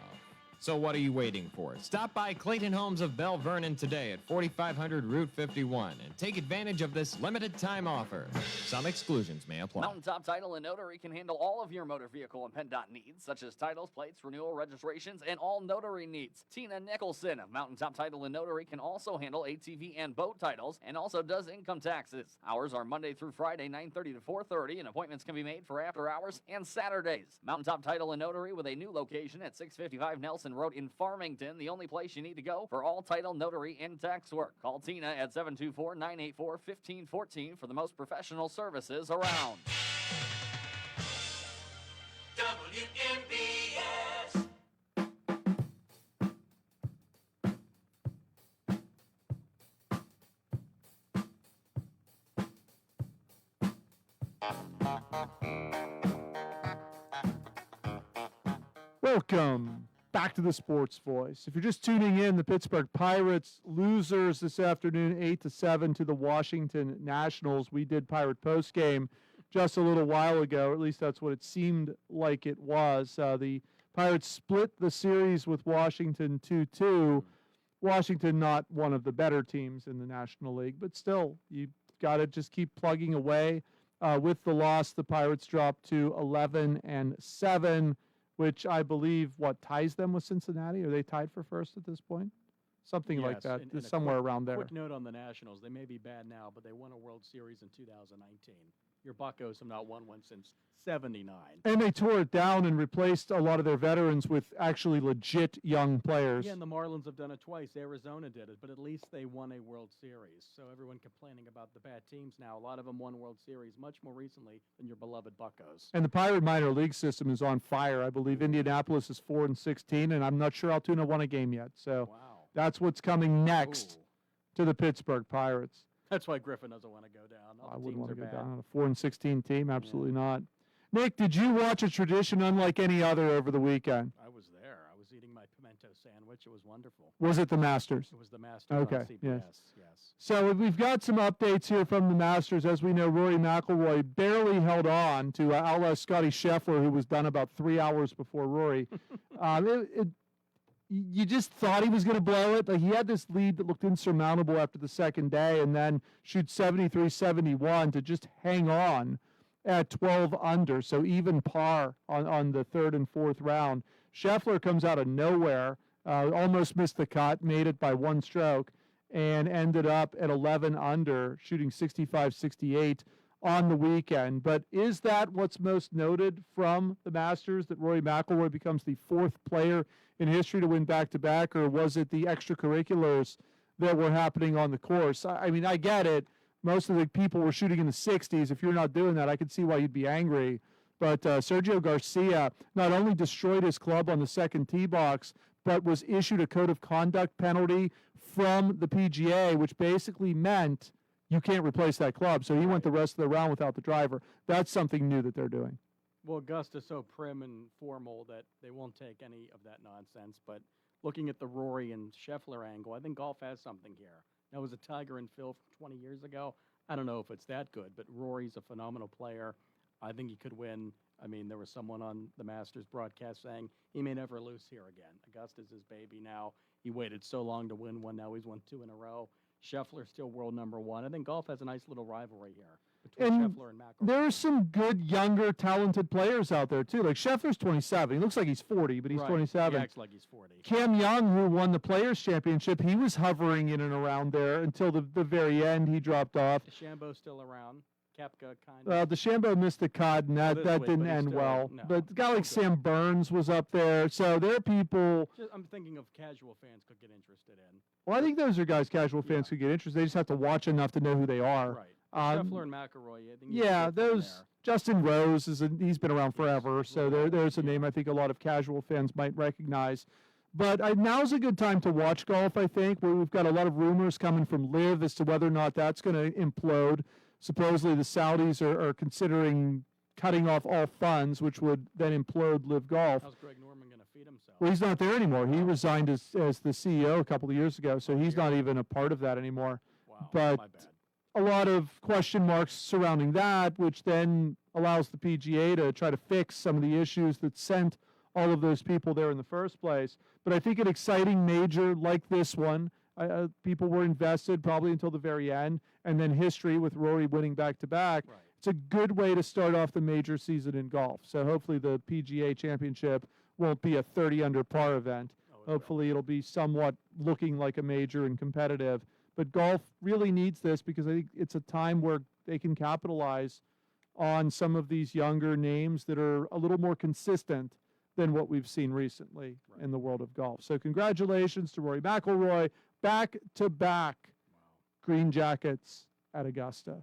So what are you waiting for? Stop by Clayton Homes of Bell Vernon today at 4500 Route 51 and take advantage of this limited time offer. Some exclusions may apply. Mountaintop Title and Notary can handle all of your motor vehicle and PennDOT needs, such as titles, plates, renewal, registrations, and all notary needs. Tina Nicholson of Mountaintop Title and Notary can also handle ATV and boat titles and also does income taxes. Hours are Monday through Friday, 9:30 to 4:30, and appointments can be made for after hours and Saturdays. Mountaintop Title and Notary with a new location at 655 Nelson Road in Farmington, the only place you need to go for all title, notary, and tax work. Call Tina at 724-984-1514 for the most professional services around. WMBS. Welcome back to the Sports Voice. If you're just tuning in, the Pittsburgh Pirates losers this afternoon, 8-7 to the Washington Nationals. We did Pirate postgame just a little while ago, or at least that's what it seemed like it was. The Pirates split the series with Washington 2-2. Washington not one of the better teams in the National League, but still, you got to just keep plugging away. With the loss, the Pirates dropped to 11-7. Which I believe, ties them with Cincinnati? Are they tied for first at this point? Something like that, and somewhere around there. Quick note on the Nationals. They may be bad now, but they won a World Series in 2019. Your Buccos have not won one since 79. And they tore it down and replaced a lot of their veterans with actually legit young players. Yeah, and the Marlins have done it twice. Arizona did it, but at least they won a World Series. So everyone complaining about the bad teams now, a lot of them won World Series much more recently than your beloved Buccos. And the Pirate minor league system is on fire. I believe Indianapolis is 4-16, and I'm not sure Altoona won a game yet. So that's what's coming next to the Pittsburgh Pirates. That's why Griffin doesn't want to go down. I wouldn't want to go down on a 4-16 team. Absolutely not. Nick, did you watch a tradition unlike any other over the weekend? I was there. I was eating my pimento sandwich. It was wonderful. Was it the Masters? It was the Masters on CBS. Yes. So we've got some updates here from the Masters. As we know, Rory McIlroy barely held on to outlaw Scotty Scheffler, who was done about 3 hours before Rory. You just thought he was going to blow it. Like, he had this lead that looked insurmountable after the second day, and then shoot 73-71 to just hang on at 12 under. So even par on the third and fourth round. Scheffler comes out of nowhere, almost missed the cut, made it by one stroke, and ended up at 11 under, shooting 65-68 on the weekend. But is that what's most noted from the Masters, that Rory McIlroy becomes the fourth player in history to win back-to-back, or was it the extracurriculars that were happening on the course? I mean, I get it. Most of the people were shooting in the 60s. If you're not doing that, I could see why you'd be angry. But Sergio Garcia not only destroyed his club on the second tee box, but was issued a code of conduct penalty from the PGA, which basically meant you can't replace that club. So he went the rest of the round without the driver. That's something new that they're doing. Well, Augusta's so prim and formal that they won't take any of that nonsense. But looking at the Rory and Scheffler angle, I think golf has something here. That was a Tiger and Phil from 20 years ago. I don't know if it's that good, but Rory's a phenomenal player. I think he could win. I mean, there was someone on the Masters broadcast saying he may never lose here again. Augusta's his baby now. He waited so long to win one. Now he's won two in a row. Scheffler's still world number one. I think golf has a nice little rivalry here between Scheffler and McIlroy. There are some good, younger, talented players out there, too. Like, Scheffler's 27. He looks like he's 40, but he's 27. He acts like he's 40. Cam Young, who won the Players' Championship, he was hovering in and around there until the very end. He dropped off. DeChambeau's still around. Koepka kind of. DeChambeau missed the cut, and that didn't end well. No. But a guy like Sam Burns was up there. So there are people. I'm thinking of casual fans could get interested in. Well, I think those are guys casual fans could get interested. They just have to watch enough to know who they are. Right. Scheffler and McIlroy. I think those. Justin Rose he's been around forever. So there's a name I think a lot of casual fans might recognize. But now's a good time to watch golf, I think, where we've got a lot of rumors coming from LIV as to whether or not that's going to implode. Supposedly the Saudis are considering cutting off all funds, which would then implode LIV Golf. How's Greg Norman going to feed himself? Well, he's not there anymore. He resigned as the CEO a couple of years ago, so he's not even a part of that anymore. Wow, but my bad. A lot of question marks surrounding that, which then allows the PGA to try to fix some of the issues that sent all of those people there in the first place. But I think an exciting major like this one, people were invested probably until the very end, and then history with Rory winning back-to-back. Right. It's a good way to start off the major season in golf. So hopefully the PGA Championship won't be a 30-under par event. Hopefully it'll be somewhat looking like a major and competitive. But golf really needs this because I think it's a time where they can capitalize on some of these younger names that are a little more consistent than what we've seen recently in the world of golf. So congratulations to Rory McIlroy, back-to-back green jackets at Augusta.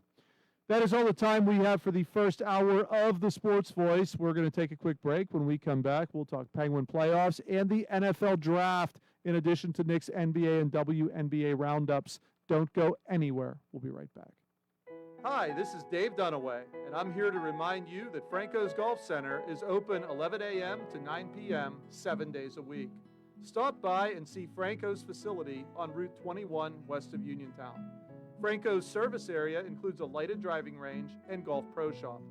That is all the time we have for the first hour of the Sports Voice. We're going to take a quick break. When we come back, we'll talk Penguin playoffs and the NFL draft, in addition to Nick's NBA and WNBA roundups. Don't go anywhere. We'll be right back. Hi, this is Dave Dunaway, and I'm here to remind you that Franco's Golf Center is open 11 a.m. to 9 p.m. 7 days a week. Stop by and see Franco's facility on Route 21 west of Uniontown. Franco's service area includes a lighted driving range and golf pro shop.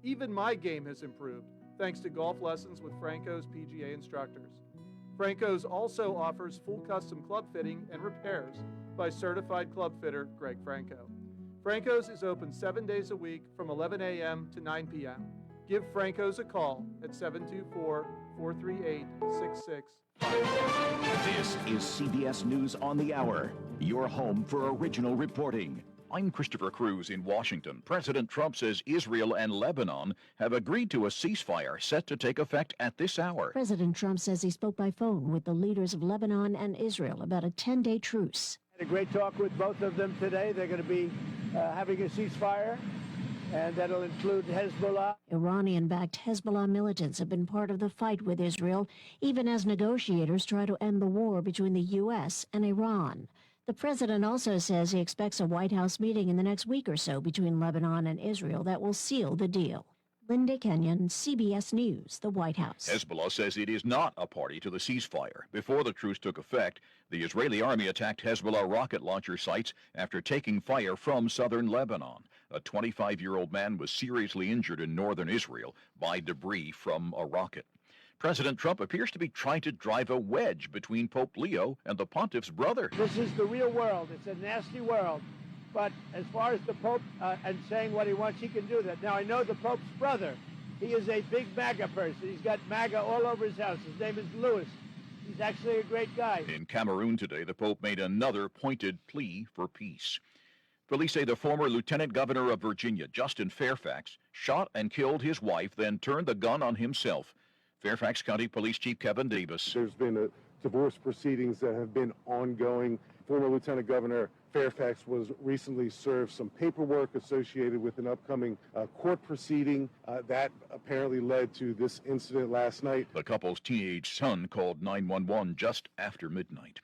Even my game has improved thanks to golf lessons with Franco's PGA instructors. Franco's also offers full custom club fitting and repairs by certified club fitter Greg Franco. Franco's is open 7 days a week from 11 a.m. to 9 p.m. Give Franco's a call at 724-438-6655. This is CBS News on the Hour, your home for original reporting. I'm Christopher Cruz in Washington. President Trump says Israel and Lebanon have agreed to a ceasefire set to take effect at this hour. President Trump says he spoke by phone with the leaders of Lebanon and Israel about a 10-day truce. Had a great talk with both of them today. They're going to be having a ceasefire, and that'll include Hezbollah. Iranian-backed Hezbollah militants have been part of the fight with Israel, even as negotiators try to end the war between the U.S. and Iran. The president also says he expects a White House meeting in the next week or so between Lebanon and Israel that will seal the deal. Linda Kenyon, CBS News, the White House. Hezbollah says it is not a party to the ceasefire. Before the truce took effect, the Israeli army attacked Hezbollah rocket launcher sites after taking fire from southern Lebanon. A 25-year-old man was seriously injured in northern Israel by debris from a rocket. President Trump appears to be trying to drive a wedge between Pope Leo and the pontiff's brother. This is the real world. It's a nasty world. But as far as the Pope and saying what he wants, he can do that. Now, I know the Pope's brother. He is a big MAGA person. He's got MAGA all over his house. His name is Louis. He's actually a great guy. In Cameroon today, the Pope made another pointed plea for peace. Police say the former lieutenant governor of Virginia, Justin Fairfax, shot and killed his wife, then turned the gun on himself. Fairfax County Police Chief Kevin Davis. There's been a divorce proceedings that have been ongoing. Former Lieutenant Governor Fairfax was recently served some paperwork associated with an upcoming court proceeding that apparently led to this incident last night. The couple's teenage son called 911 just after midnight.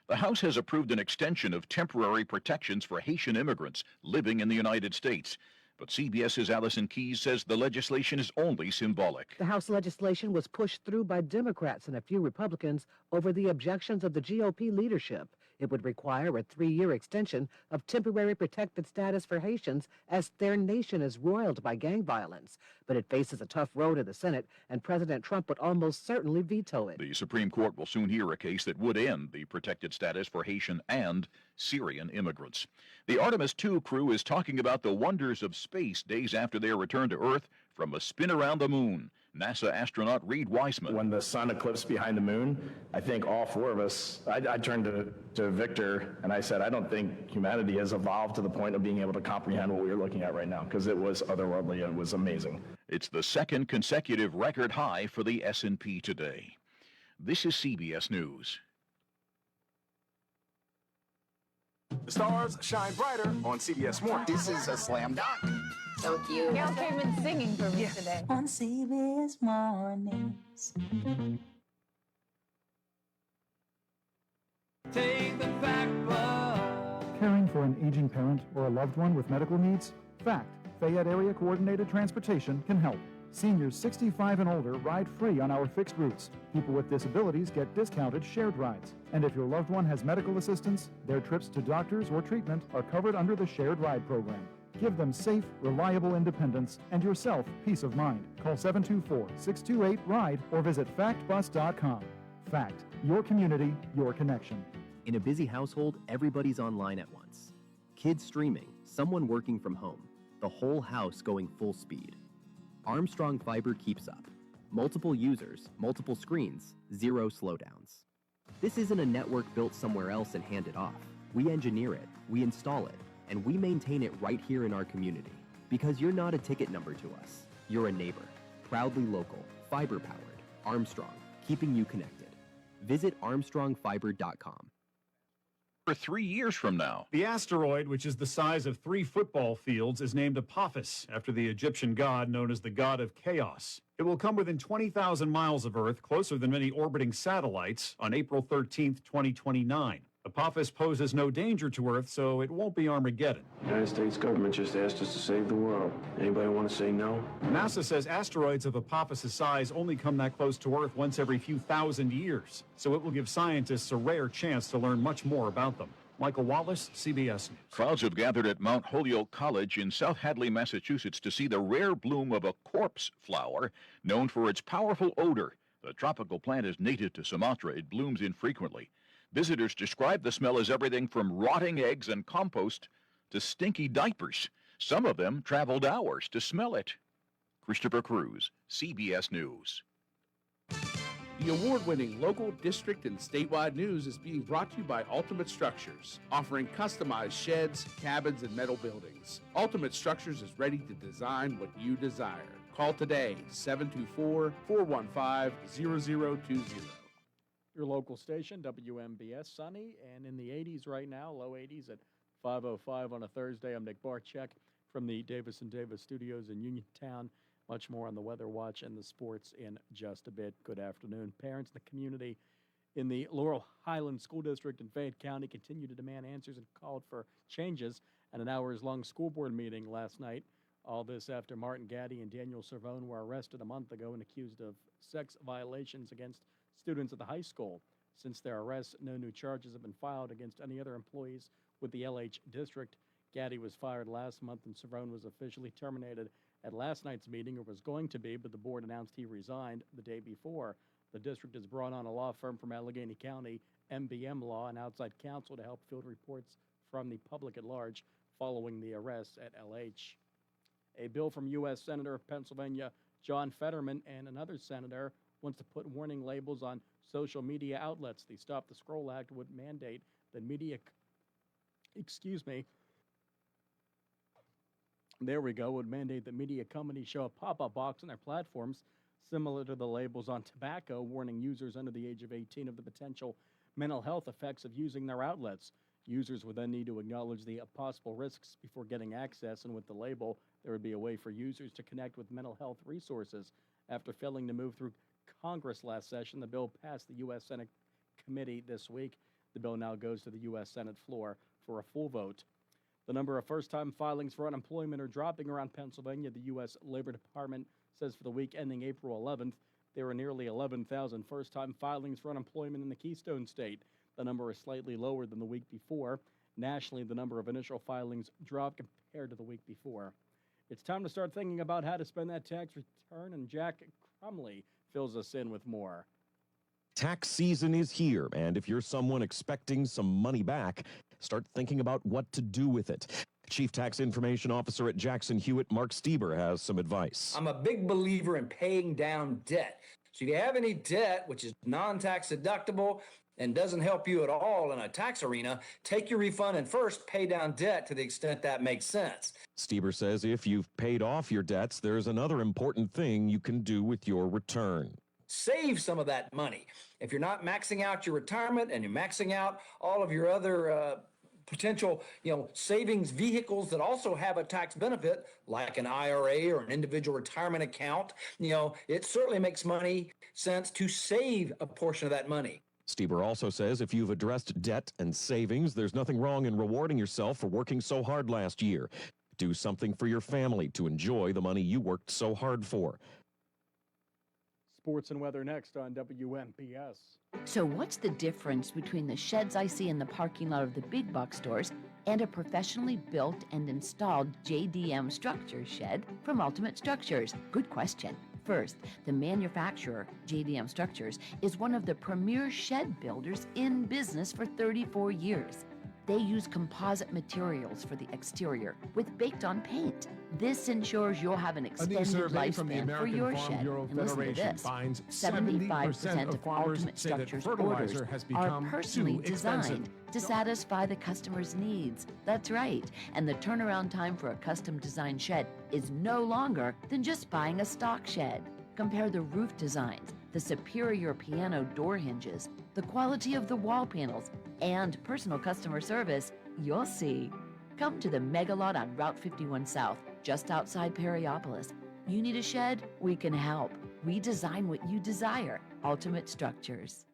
The House has approved an extension of temporary protections for Haitian immigrants living in the United States. But CBS's Allison Keyes says the legislation is only symbolic. The House legislation was pushed through by Democrats and a few Republicans over the objections of the GOP leadership. It would require a 3-year extension of temporary protected status for Haitians as their nation is roiled by gang violence. But it faces a tough road in the Senate, and President Trump would almost certainly veto it. The Supreme Court will soon hear a case that would end the protected status for Haitian and Syrian immigrants. The Artemis II crew is talking about the wonders of space days after their return to Earth from a spin around the moon. NASA astronaut Reed Wiseman. When the sun eclipsed behind the moon, I think all four of us, I turned to Victor and I said, I don't think humanity has evolved to the point of being able to comprehend what we are looking at right now, because it was otherworldly and it was amazing. It's the second consecutive record high for the S&P today. This is CBS News. The stars shine brighter on CBS Morning. This is a slam dunk. So cute. Gail came in singing for me today. On CBS Mornings. Take the fact book. Caring for an aging parent or a loved one with medical needs? FACT, Fayette Area Coordinated Transportation, can help. Seniors 65 and older ride free on our fixed routes. People with disabilities get discounted shared rides. And if your loved one has medical assistance, their trips to doctors or treatment are covered under the shared ride program. Give them safe, reliable independence and yourself peace of mind. Call 724-628-RIDE or visit factbus.com. FACT, your community, your connection. In a busy household, everybody's online at once. Kids streaming, someone working from home, the whole house going full speed. Armstrong Fiber keeps up. Multiple users, multiple screens, 0 slowdowns. This isn't a network built somewhere else and handed off. We engineer it, we install it, and we maintain it right here in our community. Because you're not a ticket number to us. You're a neighbor. Proudly local, fiber-powered. Armstrong, keeping you connected. Visit armstrongfiber.com. For 3 years from now. The asteroid, which is the size of 3 football fields, is named Apophis, after the Egyptian god known as the god of chaos. It will come within 20,000 miles of Earth, closer than many orbiting satellites, on April 13th, 2029. Apophis poses no danger to Earth, so it won't be Armageddon. The United States government just asked us to save the world. Anybody want to say no? NASA says asteroids of Apophis' size only come that close to Earth once every few thousand years, so it will give scientists a rare chance to learn much more about them. Michael Wallace, CBS News. Crowds have gathered at Mount Holyoke College in South Hadley, Massachusetts to see the rare bloom of a corpse flower known for its powerful odor. The tropical plant is native to Sumatra. It blooms infrequently. Visitors describe the smell as everything from rotting eggs and compost to stinky diapers. Some of them traveled hours to smell it. Christopher Cruz, CBS News. The award-winning local, district, and statewide news is being brought to you by Ultimate Structures, offering customized sheds, cabins, and metal buildings. Ultimate Structures is ready to design what you desire. Call today, 724-415-0020. Your local station, WMBS, sunny and in the 80s right now, low 80s at 5:05 on a Thursday. I'm Nick Barczyk from the Davis & Davis studios in Uniontown. Much more on the Weather Watch and the sports in just a bit. Good afternoon. Parents in the community in the Laurel Highland School District in Fayette County continue to demand answers and called for changes at an hours-long school board meeting last night. All this after Martin Gaddy and Daniel Cervone were arrested a month ago and accused of sex violations against students at the high school. Since their arrests, no new charges have been filed against any other employees with the LH district. Gaddy was fired last month and Cervone was officially terminated at last night's meeting, or was going to be, but the board announced he resigned the day before. The district has brought on a law firm from Allegheny County, MBM Law, and outside counsel to help field reports from the public at large following the arrests at LH. A bill from U.S. Senator of Pennsylvania John Fetterman and another senator wants to put warning labels on social media outlets. The Stop the Scroll Act would mandate that would mandate that media companies show a pop-up box on their platforms similar to the labels on tobacco, warning users under the age of 18 of the potential mental health effects of using their outlets. Users would then need to acknowledge the possible risks before getting access, and with the label, there would be a way for users to connect with mental health resources. After failing to move through Congress last session, the bill passed the U.S. Senate committee this week. The bill now goes to the U.S. Senate floor for a full vote. The number of first-time filings for unemployment are dropping around Pennsylvania. The U.S. Labor Department says for the week ending April 11th, there were nearly 11,000 first-time filings for unemployment in the Keystone State. The number is slightly lower than the week before. Nationally, the number of initial filings dropped compared to the week before. It's time to start thinking about how to spend that tax return, and Jack Crumley fills us in with more. Tax season is here, and if you're someone expecting some money back, start thinking about what to do with it. Chief Tax Information Officer at Jackson Hewitt, Mark Stieber, has some advice. I'm a big believer in paying down debt. So if you have any debt which is non-tax deductible and doesn't help you at all in a tax arena, take your refund and first pay down debt to the extent that makes sense. Stieber says if you've paid off your debts, there's another important thing you can do with your return. Save some of that money. If you're not maxing out your retirement and you're maxing out all of your other potential, savings vehicles that also have a tax benefit, like an IRA or an individual retirement account, it certainly makes sense to save a portion of that money. Stieber also says if you've addressed debt and savings, there's nothing wrong in rewarding yourself for working so hard last year. Do something for your family to enjoy the money you worked so hard for. Sports and weather next on WMPS. So what's the difference between the sheds I see in the parking lot of the big box stores and a professionally built and installed JDM Structures shed from Ultimate Structures? Good question. First, the manufacturer, JDM Structures, is one of the premier shed builders in business for 34 years. They use composite materials for the exterior with baked-on paint. This ensures you'll have an extended lifespan for your shed. And listen to this, 75% of Ultimate Structures orders are personally designed to satisfy the customer's needs. That's right. And the turnaround time for a custom-designed shed is no longer than just buying a stock shed. Compare the roof designs, the superior piano door hinges, the quality of the wall panels, and personal customer service, you'll see. Come to the Mega Lot on Route 51 South, just outside Perryopolis. You need a shed? We can help. We design what you desire. Ultimate Structures.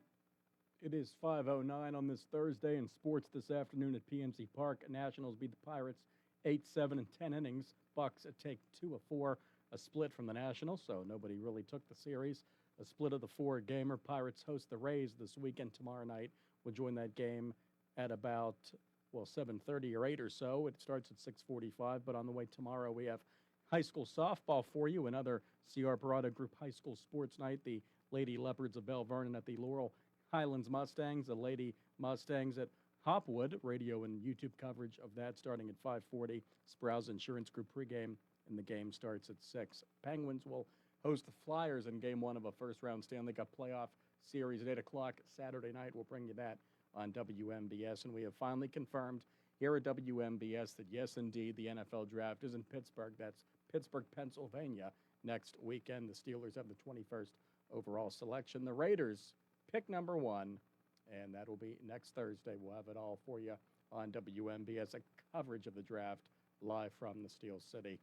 It is 5:09 on this Thursday. In sports this afternoon at PNC Park, Nationals beat the Pirates 8-7 in 10 innings. Bucks take 2 of 4, a split from the Nationals, so nobody really took the series. A split of the 4-gamer. Pirates host the Rays this weekend tomorrow night. We'll join that game at about 7:30 or 8 or so. It starts at 6:45, but on the way tomorrow we have high school softball for you, another C.R. Parada Group high school sports night. The Lady Leopards of Bell Vernon at the Laurel Highlands Mustangs, the Lady Mustangs at Hopwood. Radio and YouTube coverage of that starting at 5:40. Sprouse Insurance Group pregame, and the game starts at 6. Penguins will host the Flyers in Game 1 of a first-round Stanley Cup playoff series at 8 o'clock Saturday night. We'll bring you that on WMBS, and we have finally confirmed here at WMBS that, yes, indeed, the NFL Draft is in Pittsburgh. That's Pittsburgh, Pennsylvania, next weekend. The Steelers have the 21st overall selection. The Raiders pick number 1, and that will be next Thursday. We'll have it all for you on WMBS, a coverage of the draft live from the Steel City.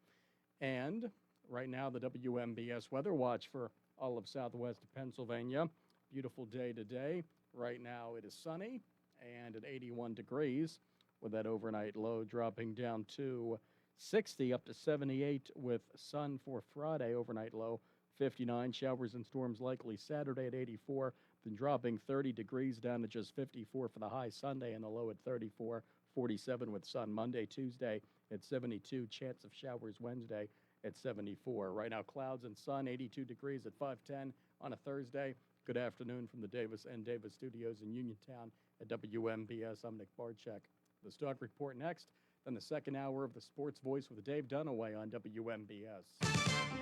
And right now, the WMBS Weather Watch for all of southwest Pennsylvania. Beautiful day today. Right now, it is sunny and at 81 degrees, with that overnight low dropping down to 60 up to 78 with sun for Friday. Overnight low 59. Showers and storms likely Saturday at 84, then dropping 30 degrees down to just 54 for the high Sunday, and the low at 34. 47 with sun Monday, Tuesday at 72. Chance of showers Wednesday at 74. Right now, clouds and sun, 82 degrees at 5:10 on a Thursday. Good afternoon from the Davis and Davis Studios in Uniontown at WMBS. I'm Nick Barczyk. The Stock Report next, then the second hour of the Sports Voice with Dave Dunaway on WMBS.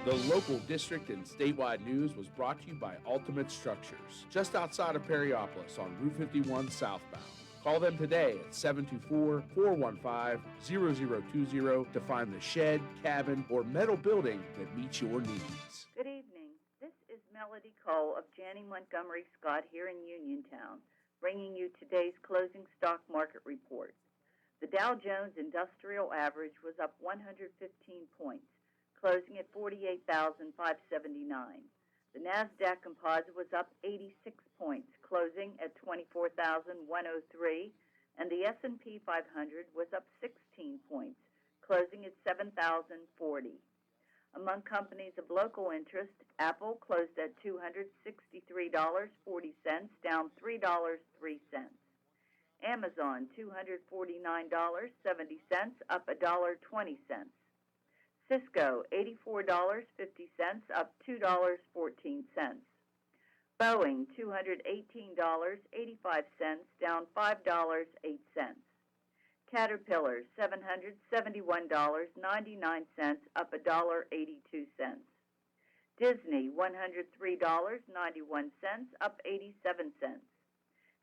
The local district and statewide news was brought to you by Ultimate Structures, just outside of Perryopolis on Route 51 southbound. Call them today at 724-415-0020 to find the shed, cabin, or metal building that meets your needs. Good evening. This is Melody Cole of Janney Montgomery Scott here in Uniontown, bringing you today's closing stock market report. The Dow Jones Industrial Average was up 115 points, closing at 48,579. The NASDAQ Composite was up 86 points, closing at 24,103, and the S&P 500 was up 16 points, closing at 7,040. Among companies of local interest, Apple closed at $263.40, down $3.03. Amazon, $249.70, up $1.20. Cisco, $84.50, up $2.14. Boeing, $218.85, down $5.08. Caterpillar, $771.99, up $1.82. Disney, $103.91, up 87 cents.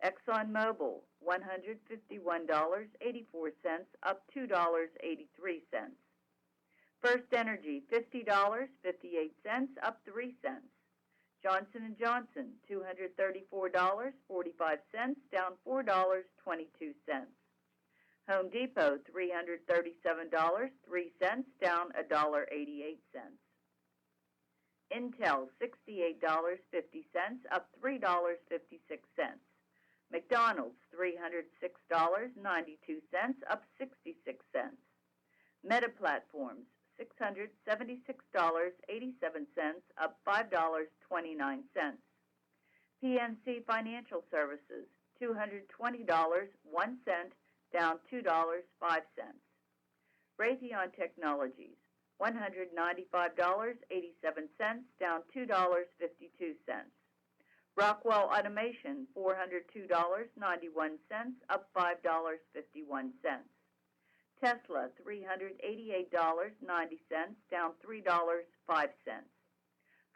ExxonMobil, $151.84, up $2.83. First Energy, $50.58, up 3 cents. Johnson & Johnson, $234.45, down $4.22. Home Depot, $337.03, down $1.88. Intel, $68.50, up $3.56. McDonald's, $306.92, up 66 cents. Meta Platforms, $676.87, up $5.29. PNC Financial Services, $220.01, down $2.05. Raytheon Technologies, $195.87, down $2.52. Rockwell Automation, $402.91, up $5.51. Tesla, $388.90, down $3.05.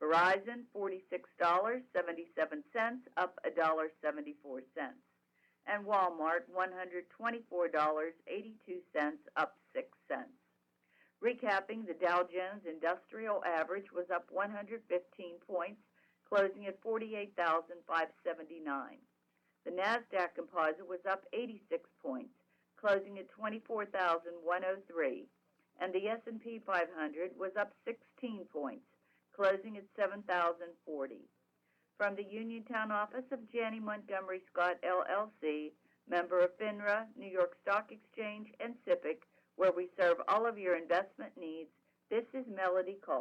Verizon, $46.77, up $1.74. And Walmart, $124.82, up 6 cents. Recapping, the Dow Jones Industrial Average was up 115 points, closing at 48,579. The NASDAQ Composite was up 86 points, closing at 24,103, and the S&P 500 was up 16 points, closing at 7,040. From the Uniontown office of Janney Montgomery Scott, LLC, member of FINRA, New York Stock Exchange, and SIPC, where we serve all of your investment needs, this is Melody Cole.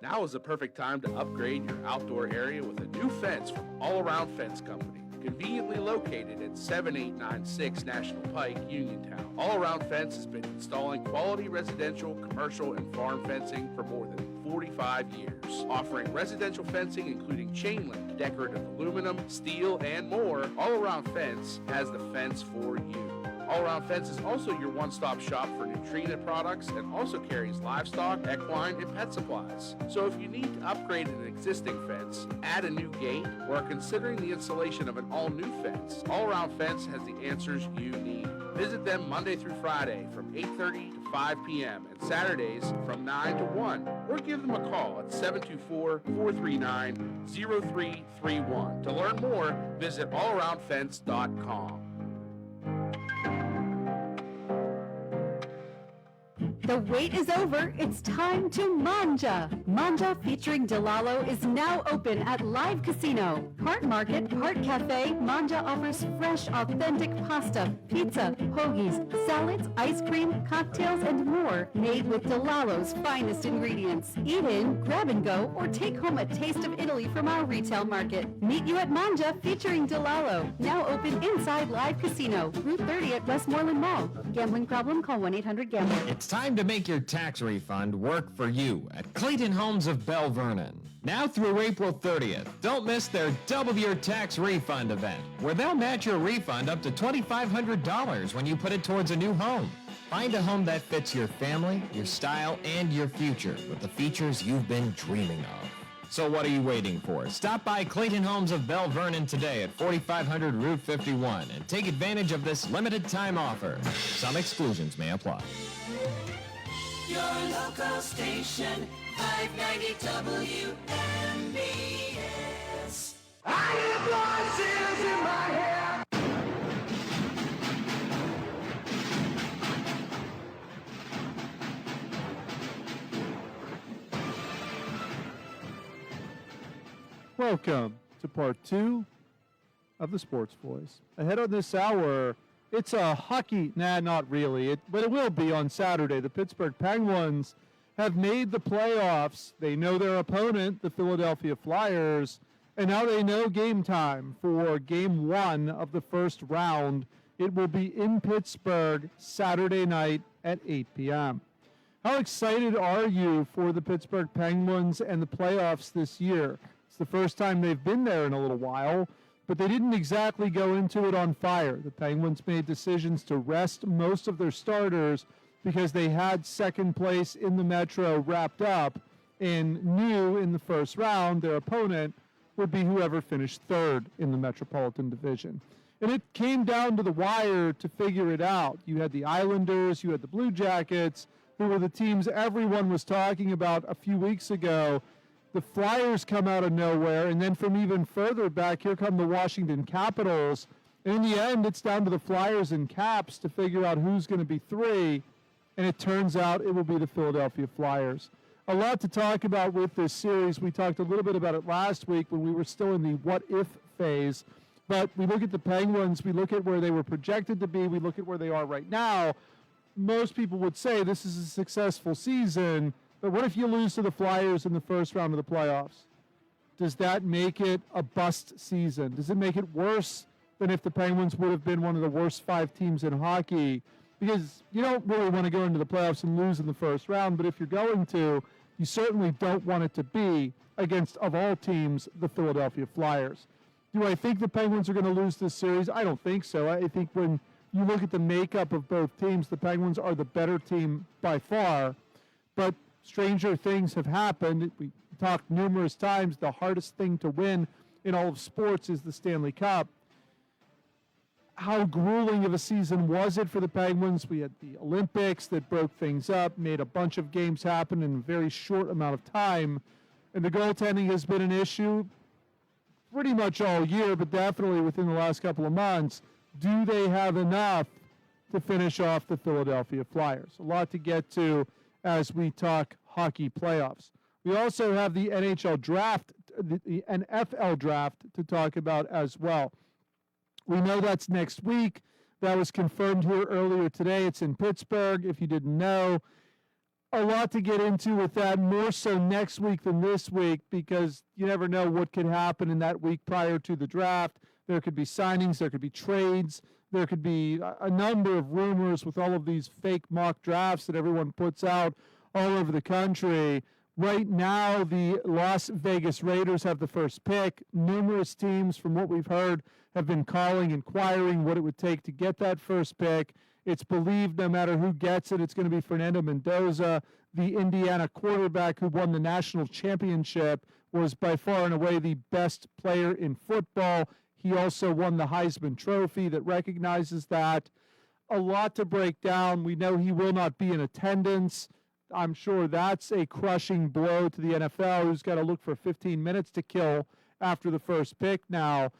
Now is the perfect time to upgrade your outdoor area with a new fence from All Around Fence Company. Conveniently located at 7896 National Pike, Uniontown. All Around Fence has been installing quality residential, commercial, and farm fencing for more than 45 years. Offering residential fencing including chain link, decorative aluminum, steel, and more, All Around Fence has the fence for you. All Around Fence is also your one-stop shop for Nutrena products and also carries livestock, equine, and pet supplies. So if you need to upgrade an existing fence, add a new gate, or are considering the installation of an all-new fence, All Around Fence has the answers you need. Visit them Monday through Friday from 8:30 to 5 p.m. and Saturdays from 9 to 1, or give them a call at 724-439-0331. To learn more, visit allaroundfence.com. The wait is over. It's time to Manja. Manja featuring Delalo is now open at Live Casino. Part market, part cafe, Manja offers fresh, authentic pasta, pizza, hoagies, salads, ice cream, cocktails, and more made with Delalo's finest ingredients. Eat in, grab and go, or take home a taste of Italy from our retail market. Meet you at Manja featuring Delalo. Now open inside Live Casino, Route 30 at Westmoreland Mall. Gambling problem? Call 1-800-GAMBLER. It's time to make your tax refund work for you at Clayton Homes of Bell Vernon. Now through April 30th, don't miss their Double Your Tax Refund event, where they'll match your refund up to $2,500 when you put it towards a new home. Find a home that fits your family, your style, and your future with the features you've been dreaming of. So what are you waiting for? Stop by Clayton Homes of Bell Vernon today at 4500 Route 51 and take advantage of this limited time offer. Some exclusions may apply. Your local station, 590 WNBS. I hear voices in my head. Welcome to part 2 of the Sports Voice. Ahead on this hour, it's a hockey, not really, but it will be on Saturday. The Pittsburgh Penguins have made the playoffs. They know their opponent, the Philadelphia Flyers, and now they know game time for game 1 of the first round. It will be in Pittsburgh Saturday night at 8 p.m. How excited are you for the Pittsburgh Penguins and the playoffs this year? It's the first time they've been there in a little while, but they didn't exactly go into it on fire. The Penguins made decisions to rest most of their starters because they had second place in the Metro wrapped up and knew in the first round their opponent would be whoever finished third in the Metropolitan Division. And it came down to the wire to figure it out. You had the Islanders, you had the Blue Jackets, who were the teams everyone was talking about a few weeks ago. The Flyers come out of nowhere, and then from even further back, here come the Washington Capitals. And in the end, it's down to the Flyers and Caps to figure out who's going to be 3, and it turns out it will be the Philadelphia Flyers. A lot to talk about with this series. We talked a little bit about it last week when we were still in the what-if phase, but we look at the Penguins, we look at where they were projected to be, we look at where they are right now. Most people would say this is a successful season, but what if you lose to the Flyers in the first round of the playoffs? Does that make it a bust season? Does it make it worse than if the Penguins would have been one of the worst 5 teams in hockey? Because you don't really want to go into the playoffs and lose in the first round, but if you're going to, you certainly don't want it to be against, of all teams, the Philadelphia Flyers. Do I think the Penguins are going to lose this series? I don't think so. I think when you look at the makeup of both teams, the Penguins are the better team by far, but stranger things have happened. We talked numerous times, the hardest thing to win in all of sports is the Stanley Cup. How grueling of a season was it for the Penguins? We had the Olympics that broke things up, made a bunch of games happen in a very short amount of time, and the goaltending has been an issue pretty much all year, but definitely within the last couple of months. Do they have enough to finish off the Philadelphia Flyers? A lot to get to as we talk hockey playoffs. We also have the NHL draft, the NFL draft to talk about as well. We know that's next week. That was confirmed here earlier today. It's in Pittsburgh, if you didn't know. A lot to get into with that, more so next week than this week, because you never know what could happen in that week prior to the draft. There could be signings, there could be trades, there could be a number of rumors with all of these fake mock drafts that everyone puts out all over the country. Right now, the Las Vegas Raiders have the first pick. Numerous teams, from what we've heard, have been inquiring what it would take to get that first pick. It's believed no matter who gets it, it's going to be Fernando Mendoza, the Indiana quarterback who won the national championship, was by far and away the best player in football. He also won the Heisman Trophy that recognizes that. A lot to break down. We know he will not be in attendance. I'm sure that's a crushing blow to the NFL, who's got to look for 15 minutes to kill after the first pick now.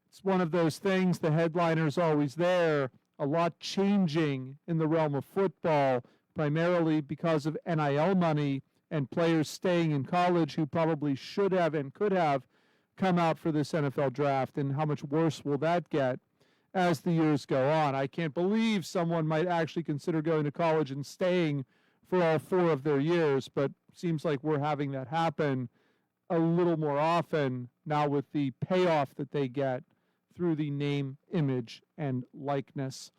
It's one of those things, the headliner's always there. A lot changing in the realm of football, primarily because of NIL money and players staying in college who probably should have and could have come out for this NFL draft. And how much worse will that get as the years go on? I can't believe someone might actually consider going to college and staying for all 4 of their years, but seems like we're having that happen a little more often now with the payoff that they get through the name, image, and likeness.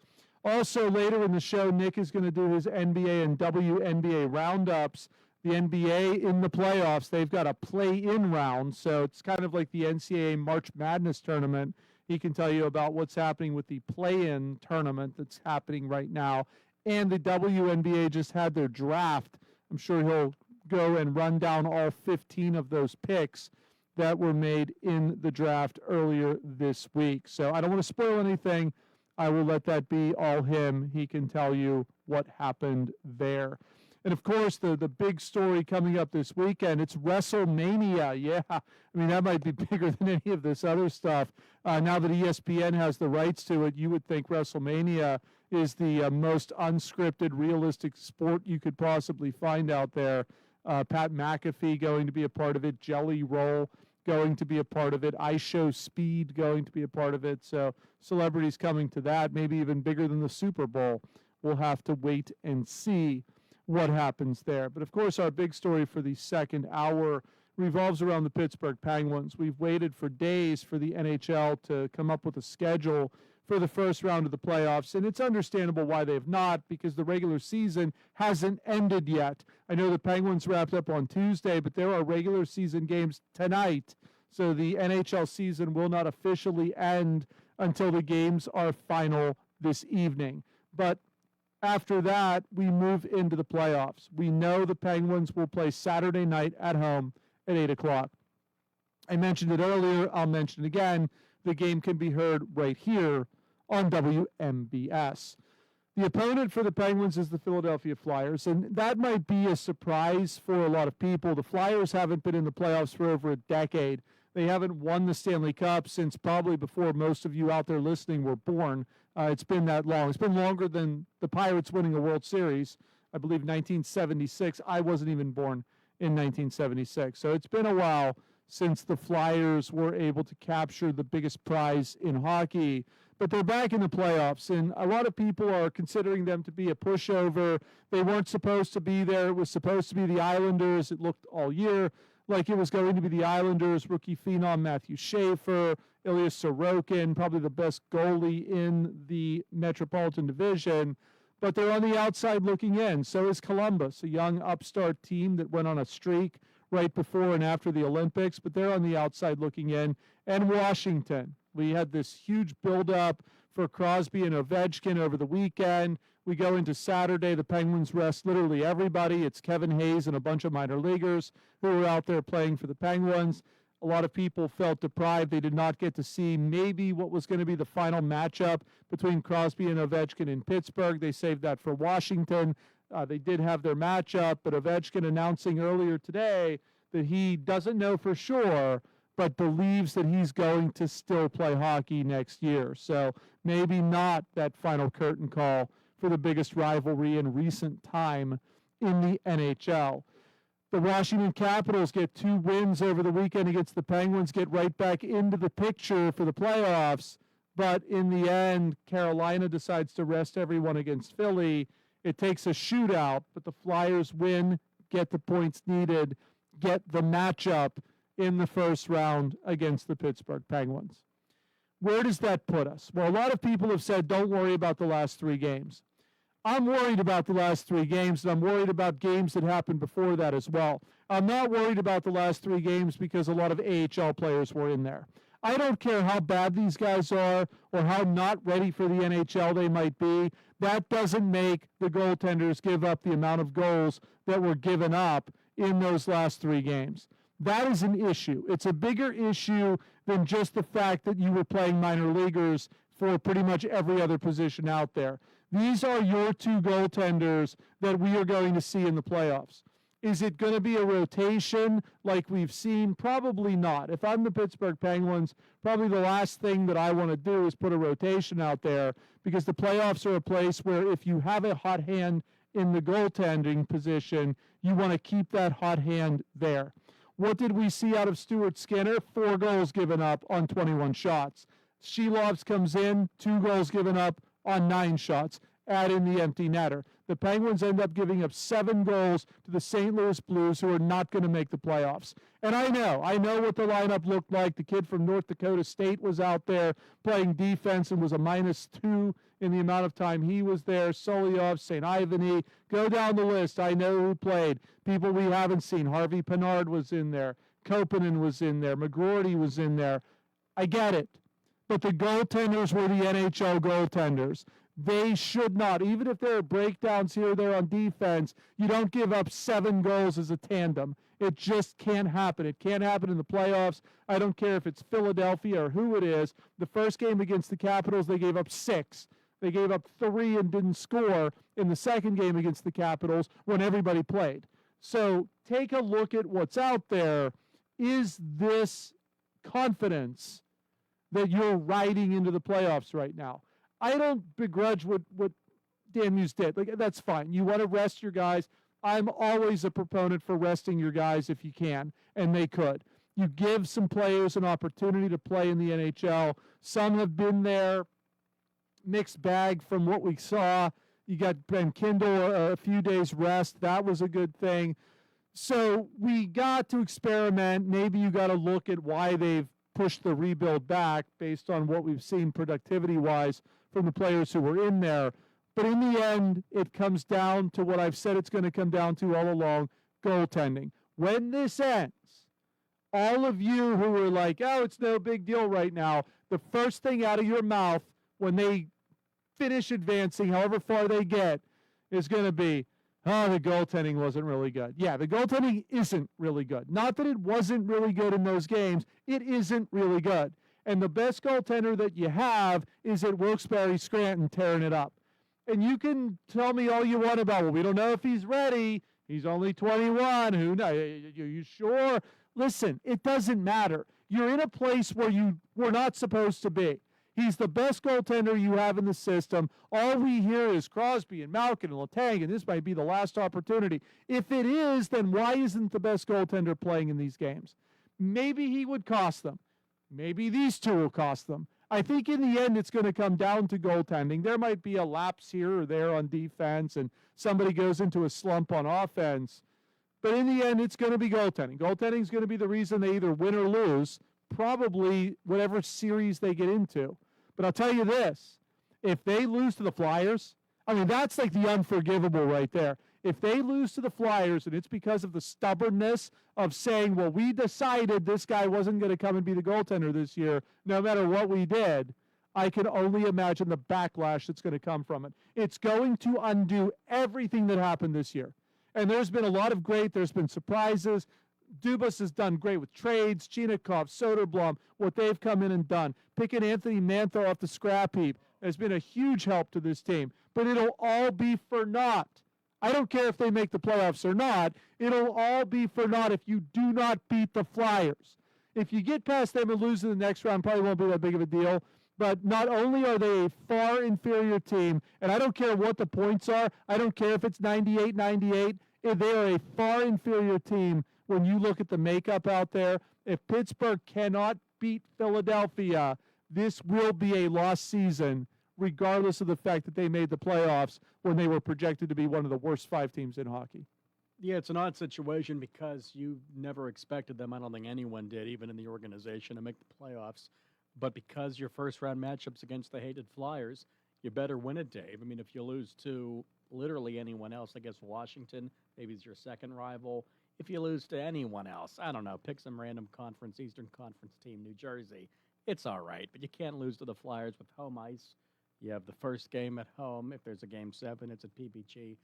Also, later in the show, Nick is going to do his NBA and WNBA roundups. The NBA in the playoffs, they've got a play-in round, so it's kind of like the NCAA March Madness tournament. He can tell you about what's happening with the play-in tournament that's happening right now. And the WNBA just had their draft. I'm sure he'll go and run down all 15 of those picks that were made in the draft earlier this week. So I don't want to spoil anything. I will let that be all him. He can tell you what happened there. And of course, the big story coming up this weekend, it's WrestleMania. Yeah, I mean, that might be bigger than any of this other stuff. Now that ESPN has the rights to it, you would think WrestleMania is the most unscripted, realistic sport you could possibly find out there. Pat McAfee going to be a part of it, Jelly Roll going to be a part of it, I Show Speed going to be a part of it. So celebrities coming to that, maybe even bigger than the Super Bowl. We'll have to wait and see what happens there. But of course, our big story for the second hour revolves around the Pittsburgh Penguins. We've waited for days for the NHL to come up with a schedule for the first round of the playoffs, and it's understandable why they've not, because the regular season hasn't ended yet. I know the Penguins wrapped up on Tuesday, but there are regular season games tonight, so the NHL season will not officially end until the games are final this evening. But after that, we move into the playoffs. We know the Penguins will play Saturday night at home at 8 o'clock. I mentioned it earlier. I'll mention it again. The game can be heard right here on WMBS. The opponent for the Penguins is the Philadelphia Flyers, and that might be a surprise for a lot of people. The Flyers haven't been in the playoffs for over a decade. They haven't won the Stanley Cup since probably before most of you out there listening were born. It's been that long. It's been longer than the Pirates winning a World Series. I believe 1976. I wasn't even born in 1976. So it's been a while since the Flyers were able to capture the biggest prize in hockey. But they're back in the playoffs, and a lot of people are considering them to be a pushover. They weren't supposed to be there. It was supposed to be the Islanders. It looked all year like it was going to be the Islanders. Rookie phenom Matthew Schaefer, Ilya Sorokin, probably the best goalie in the Metropolitan Division. But they're on the outside looking in. So is Columbus, a young upstart team that went on a streak right before and after the Olympics, but they're on the outside looking in. And Washington. We had this huge buildup for Crosby and Ovechkin over the weekend. We go into Saturday. The Penguins rest literally everybody. It's Kevin Hayes and a bunch of minor leaguers who were out there playing for the Penguins. A lot of people felt deprived. They did not get to see maybe what was going to be the final matchup between Crosby and Ovechkin in Pittsburgh. They saved that for Washington. They did have their matchup, but Ovechkin announcing earlier today that he doesn't know for sure, but believes that he's going to still play hockey next year. So maybe not that final curtain call for the biggest rivalry in recent time in the NHL. The Washington Capitals get 2 wins over the weekend against the Penguins, get right back into the picture for the playoffs. But in the end, Carolina decides to rest everyone against Philly. It takes a shootout, but the Flyers win, get the points needed, get the matchup in the first round against the Pittsburgh Penguins. Where does that put us? Well, a lot of people have said, don't worry about the last 3 games. I'm worried about the last 3 games, and I'm worried about games that happened before that as well. I'm not worried about the last 3 games because a lot of AHL players were in there. I don't care how bad these guys are or how not ready for the NHL they might be. That doesn't make the goaltenders give up the amount of goals that were given up in those last 3 games. That is an issue. It's a bigger issue than just the fact that you were playing minor leaguers for pretty much every other position out there. These are your 2 goaltenders that we are going to see in the playoffs. Is it going to be a rotation like we've seen? Probably not. If I'm the Pittsburgh Penguins, probably the last thing that I want to do is put a rotation out there, because the playoffs are a place where if you have a hot hand in the goaltending position, you want to keep that hot hand there. What did we see out of Stuart Skinner? 4 goals given up on 21 shots. Shelovs comes in, 2 goals given up on 9 shots. Add in the empty netter. The Penguins end up giving up 7 goals to the St. Louis Blues, who are not going to make the playoffs. And I know what the lineup looked like. The kid from North Dakota State was out there playing defense and was a -2 in the amount of time he was there. Solyov, St. Ivany, go down the list. I know who played. People we haven't seen. Harvey Pinard was in there. Kopanen was in there. McGroarty was in there. I get it. But the goaltenders were the NHL goaltenders. They should not, even if there are breakdowns here or there on defense, you don't give up 7 goals as a tandem. It just can't happen. It can't happen in the playoffs. I don't care if it's Philadelphia or who it is. The first game against the Capitals, they gave up 6. They gave up 3 and didn't score in the second game against the Capitals when everybody played. So take a look at what's out there. Is this confidence that you're riding into the playoffs right now? I don't begrudge what Dan Muse did. Like, that's fine. You want to rest your guys. I'm always a proponent for resting your guys if you can, and they could. You give some players an opportunity to play in the NHL. Some have been there. Mixed bag from what we saw. You got Ben Kindle a few days rest. That was a good thing. So we got to experiment. Maybe you got to look at why they've pushed the rebuild back based on what we've seen productivity-wise from the players who were in there. But in the end, it comes down to what I've said it's going to come down to all along, goaltending. When this ends, all of you who are like, oh, it's no big deal right now, the first thing out of your mouth when they finish advancing, however far they get, is going to be, oh, the goaltending wasn't really good. Yeah, the goaltending isn't really good. Not that it wasn't really good in those games. It isn't really good. And the best goaltender that you have is at Wilkes-Barre Scranton tearing it up. And you can tell me all you want about, well, we don't know if he's ready. He's only 21. Who knows? Are you sure? Listen, it doesn't matter. You're in a place where you were not supposed to be. He's the best goaltender you have in the system. All we hear is Crosby and Malkin and Letang, and this might be the last opportunity. If it is, then why isn't the best goaltender playing in these games? Maybe he would cost them. Maybe these 2 will cost them. I think in the end it's going to come down to goaltending. There might be a lapse here or there on defense, and somebody goes into a slump on offense. But in the end, it's going to be goaltending. Goaltending is going to be the reason they either win or lose, probably whatever series they get into. But I'll tell you this, if they lose to the Flyers, I mean, that's like the unforgivable right there. If they lose to the Flyers and it's because of the stubbornness of saying, well, we decided this guy wasn't going to come and be the goaltender this year, no matter what we did, I can only imagine the backlash that's going to come from it. It's going to undo everything that happened this year. And there's been a lot of there's been surprises. Dubas has done great with trades, Chinakhov, Soderblom, what they've come in and done. Picking Anthony Mantha off the scrap heap has been a huge help to this team. But it'll all be for naught. I don't care if they make the playoffs or not. It'll all be for naught if you do not beat the Flyers. If you get past them and lose in the next round, probably won't be that big of a deal. But not only are they a far inferior team, and I don't care what the points are, I don't care if it's 98-98, They are a far inferior team when you look at the makeup out there. If Pittsburgh cannot beat Philadelphia, this will be a lost season, regardless of the fact that they made the playoffs when they were projected to be one of the worst 5 teams in hockey. Yeah, it's an odd situation because you never expected them. I don't think anyone did, even in the organization, to make the playoffs. But because your first-round matchups against the hated Flyers, you better win it, Dave. I mean, if you lose to literally anyone else, I guess Washington maybe is your second rival. If you lose to anyone else, I don't know, pick some random conference, Eastern Conference team, New Jersey, it's all right. But you can't lose to the Flyers with home ice. You have the first game at home. If there's a Game 7, it's at PPG.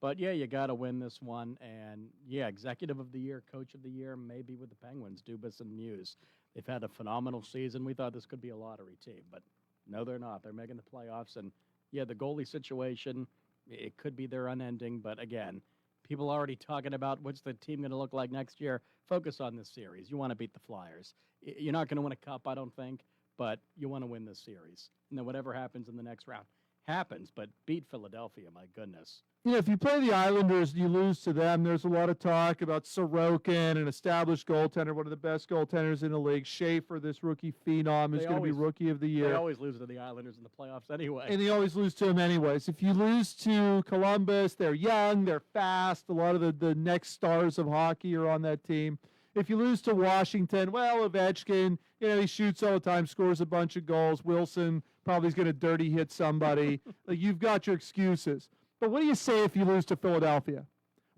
But, yeah, you got to win this one. And, yeah, Executive of the Year, Coach of the Year, maybe with the Penguins, Dubas and Muse. They've had a phenomenal season. We thought this could be a lottery team, but no, they're not. They're making the playoffs. And, yeah, the goalie situation, it could be their unending. But, again, people already talking about what's the team going to look like next year. Focus on this series. You want to beat the Flyers. You're not going to win a cup, I don't think, but you want to win this series. And then whatever happens in the next round happens, but beat Philadelphia, my goodness. You know, if you play the Islanders, you lose to them. There's a lot of talk about Sorokin, an established goaltender, one of the best goaltenders in the league. Schaefer, this rookie phenom, who's going to be Rookie of the Year. They always lose to the Islanders in the playoffs anyway. And they always lose to them anyways. If you lose to Columbus, they're young, they're fast. A lot of the next stars of hockey are on that team. If you lose to Washington, well, Ovechkin, you know, he shoots all the time, scores a bunch of goals. Wilson probably is going to dirty hit somebody. Like, you've got your excuses. But what do you say if you lose to Philadelphia?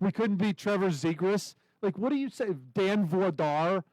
We couldn't beat Trevor Zegras. Like, what do you say? Dan Vladar,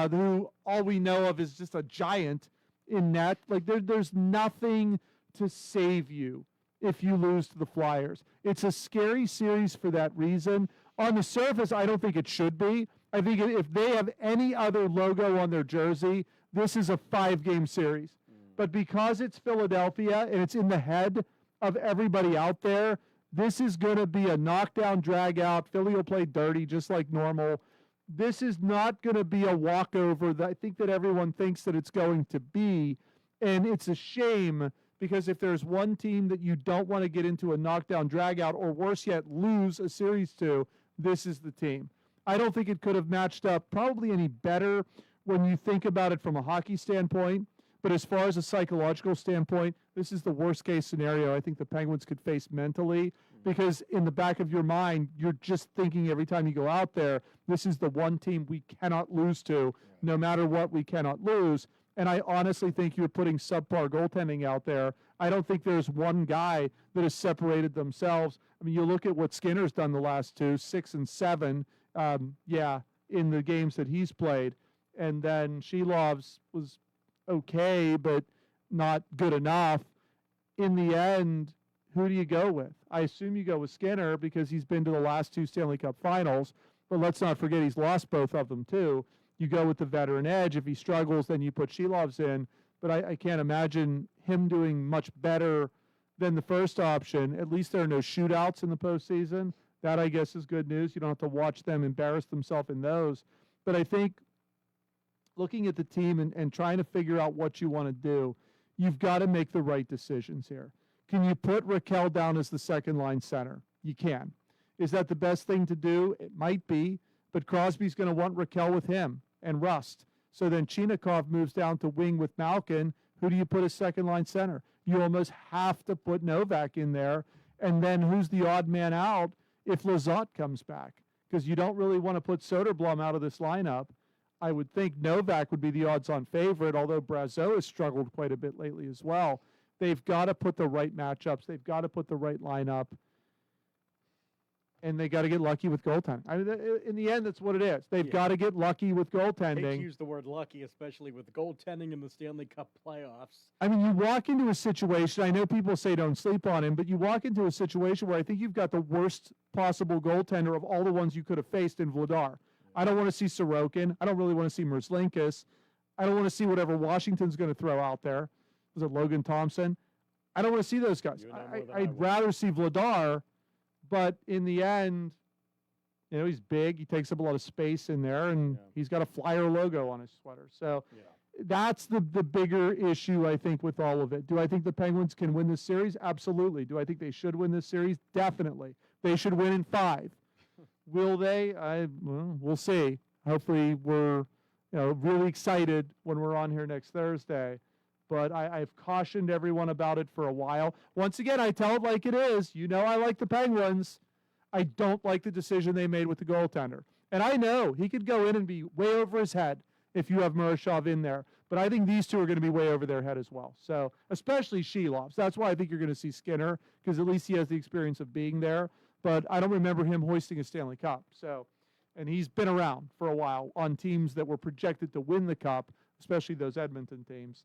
who all we know of is just a giant in net. Like, there's nothing to save you if you lose to the Flyers. It's a scary series for that reason. On the surface, I don't think it should be. I think if they have any other logo on their jersey, this is a 5-game series. But because it's Philadelphia and it's in the head of everybody out there, this is going to be a knockdown, drag out. Philly will play dirty just like normal. This is not going to be a walkover that I think that everyone thinks that it's going to be. And it's a shame because if there's one team that you don't want to get into a knockdown, drag out, or worse yet, lose a series to, this is the team. I don't think it could have matched up probably any better when you think about it from a hockey standpoint. But as far as a psychological standpoint, this is the worst case scenario I think the Penguins could face mentally, because in the back of your mind, you're just thinking every time you go out there, this is the one team we cannot lose to. No matter what, we cannot lose. And I honestly think you're putting subpar goaltending out there. I don't think there's one guy that has separated themselves. I mean, you look at what Skinner's done the last two, 6 and 7, in the games that he's played. And then Shilov's was okay, but not good enough. In the end, who do you go with? I assume you go with Skinner because he's been to the last 2 Stanley Cup finals, but let's not forget he's lost both of them too. You go with the veteran edge. If he struggles, then you put Shilovs in, but I can't imagine him doing much better than the first option. At least there are no shootouts in the postseason. That, I guess, is good news. You don't have to watch them embarrass themselves in those. But I think looking at the team and trying to figure out what you want to do, you've got to make the right decisions here. Can you put Raquel down as the second-line center? You can. Is that the best thing to do? It might be, but Crosby's going to want Raquel with him and Rust. So then Chinakhov moves down to wing with Malkin. Who do you put as second-line center? You almost have to put Novak in there. And then who's the odd man out if Lizotte comes back? Because you don't really want to put Soderblom out of this lineup. I would think Novak would be the odds-on favorite, although Brazeau has struggled quite a bit lately as well. They've got to put the right matchups. They've got to put the right lineup. And they got to get lucky with goaltending. I mean, in the end, that's what it is. They've got to get lucky with I hate to goaltending. use the word lucky, especially with goaltending in the Stanley Cup playoffs. I mean, you walk into a situation, I know people say don't sleep on him, but you walk into a situation where I think you've got the worst possible goaltender of all the ones you could have faced in Vladar. I don't want to see Sorokin. I don't really want to see Merzlikins. I don't want to see whatever Washington's going to throw out there. Was it Logan Thompson? I don't want to see those guys. I'd rather see Vladar, but in the end, you know, he's big. He takes up a lot of space in there, and he's got a Flyer logo on his sweater. So that's the bigger issue, I think, with all of it. Do I think the Penguins can win this series? Absolutely. Do I think they should win this series? Definitely. They should win in 5. Will they? We'll see. Hopefully we're really excited when we're on here next Thursday. But I've cautioned everyone about it for a while. Once again, I tell it like it is. I like the Penguins. I don't like the decision they made with the goaltender. And I know he could go in and be way over his head if you have Murashov in there. But I think these two are going to be way over their head as well. So, especially Shelovs. That's why I think you're going to see Skinner, because at least he has the experience of being there. But I don't remember him hoisting a Stanley Cup. So, and he's been around for a while on teams that were projected to win the Cup, especially those Edmonton teams.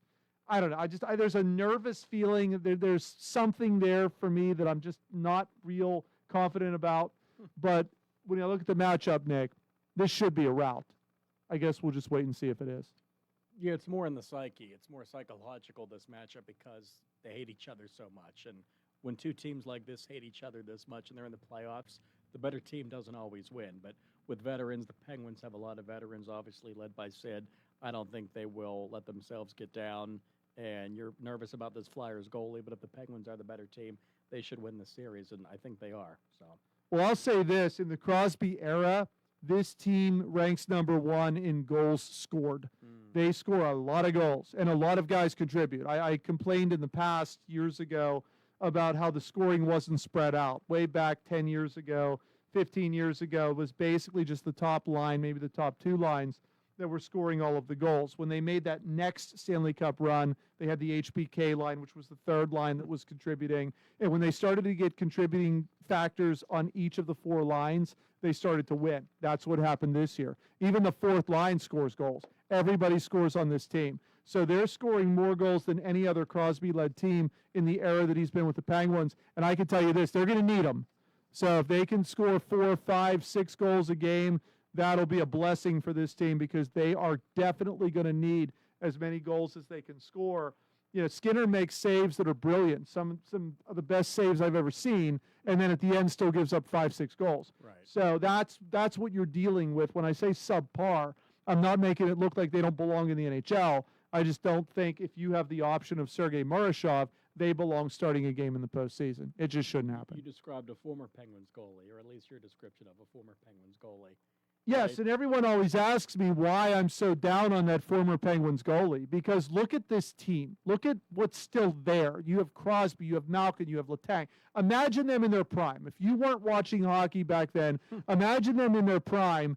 I don't know. There's a nervous feeling. There's something there for me that I'm just not real confident about. But when I look at the matchup, Nick, this should be a rout. I guess we'll just wait and see if it is. Yeah, it's more in the psyche. It's more psychological, this matchup, because they hate each other so much. And when two teams like this hate each other this much and they're in the playoffs, the better team doesn't always win. But with veterans, the Penguins have a lot of veterans, obviously led by Sid. I don't think they will let themselves get down. And you're nervous about this Flyers goalie, but if the Penguins are the better team, they should win the series, and I think they are. So, well, I'll say this. In the Crosby era, this team ranks number 1 in goals scored. They score a lot of goals, and a lot of guys contribute. I complained in the past years ago about how the scoring wasn't spread out. Way back 10 years ago, 15 years ago, it was basically just the top line, maybe the top 2 lines, that were scoring all of the goals. When they made that next Stanley Cup run, they had the HBK line, which was the third line that was contributing. And when they started to get contributing factors on each of the 4 lines, they started to win. That's what happened this year. Even the 4th line scores goals. Everybody scores on this team. So they're scoring more goals than any other Crosby-led team in the era that he's been with the Penguins. And I can tell you this, they're going to need them. So if they can score 4, 5, 6 goals a game, that'll be a blessing for this team, because they are definitely going to need as many goals as they can score. Skinner makes saves that are brilliant, some of the best saves I've ever seen, and then at the end still gives up 5, 6 goals. Right. So that's what you're dealing with. When I say subpar, I'm not making it look like they don't belong in the NHL. I just don't think if you have the option of Sergei Murashov, they belong starting a game in the postseason. It just shouldn't happen. You described a former Penguins goalie, or at least your description of a former Penguins goalie. Yes, and everyone always asks me why I'm so down on that former Penguins goalie, because look at this team. Look at what's still there. You have Crosby, you have Malkin, you have Letang. Imagine them in their prime. If you weren't watching hockey back then, imagine them in their prime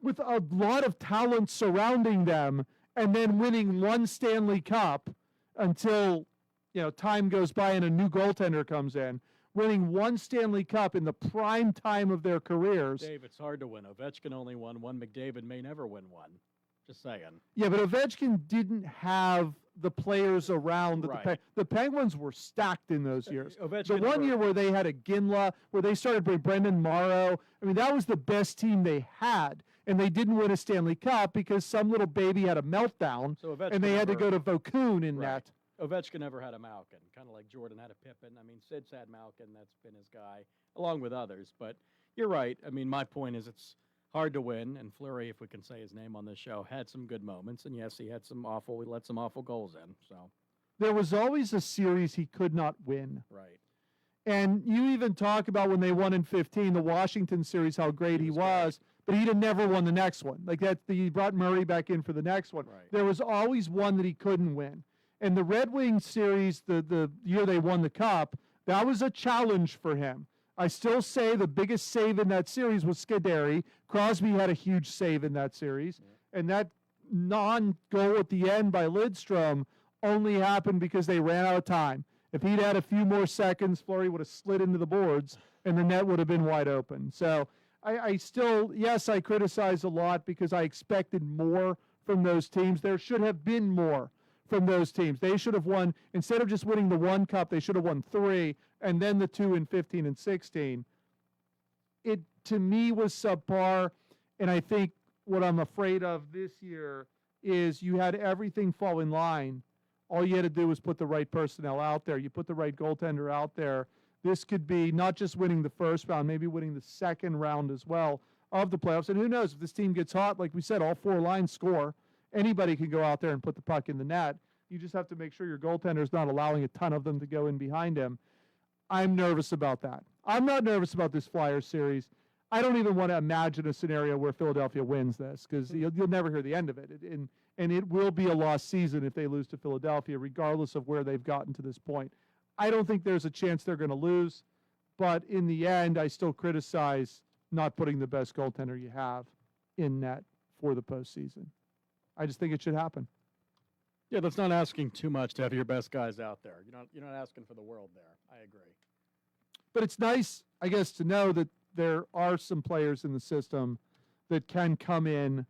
with a lot of talent surrounding them, and then winning 1 Stanley Cup until time goes by and a new goaltender comes in. Winning 1 Stanley Cup in the prime time of their careers. Dave, it's hard to win. Ovechkin only won one. McDavid may never win one. Just saying. Yeah, but Ovechkin didn't have the players around. That Right. the Penguins were stacked in those years. Ovechkin The one year where they had a Ginla, where they started bringing Brendan Morrow, I mean, that was the best team they had. And they didn't win a Stanley Cup because some little baby had a meltdown, So Ovechkin and they had to never- go to Vokoun in Right. net. Ovechkin never had a Malkin, kind of like Jordan had a Pippen. I mean, Sid's had Malkin. That's been his guy, along with others. But you're right. I mean, my point is it's hard to win. And Fleury, if we can say his name on this show, had some good moments. And yes, he let some awful goals in. So There was always a series he could not win. right. And you even talk about when they won in 15, the Washington series, how great he was, but he'd have never won the next one. Like he brought Murray back in for the next one. Right. There was always one that he couldn't win. And the Red Wings series, the year they won the Cup, that was a challenge for him. I still say the biggest save in that series was Scuderi. Crosby had a huge save in that series. Yeah. And that non-goal at the end by Lidstrom only happened because they ran out of time. If he'd had a few more seconds, Fleury would have slid into the boards, and the net would have been wide open. So I still, yes, I criticize a lot because I expected more from those teams. There should have been more from those teams. They should have won, instead of just winning the 1 cup, they should have won 3, and then the 2 in 15 and 16. It, to me, was subpar, and I think what I'm afraid of this year is you had everything fall in line. All you had to do was put the right personnel out there. You put the right goaltender out there. This could be not just winning the first round, maybe winning the second round as well of the playoffs. And who knows, if this team gets hot, like we said, all 4 lines score. Anybody can go out there and put the puck in the net. You just have to make sure your goaltender is not allowing a ton of them to go in behind him. I'm nervous about that. I'm not nervous about this Flyers series. I don't even want to imagine a scenario where Philadelphia wins this, because you'll never hear the end of it. And it will be a lost season if they lose to Philadelphia, regardless of where they've gotten to this point. I don't think there's a chance they're going to lose, but in the end, I still criticize not putting the best goaltender you have in net for the postseason. I just think it should happen. Yeah, that's not asking too much to have your best guys out there. You're not asking for the world there. I agree. But it's nice, I guess, to know that there are some players in the system that can come in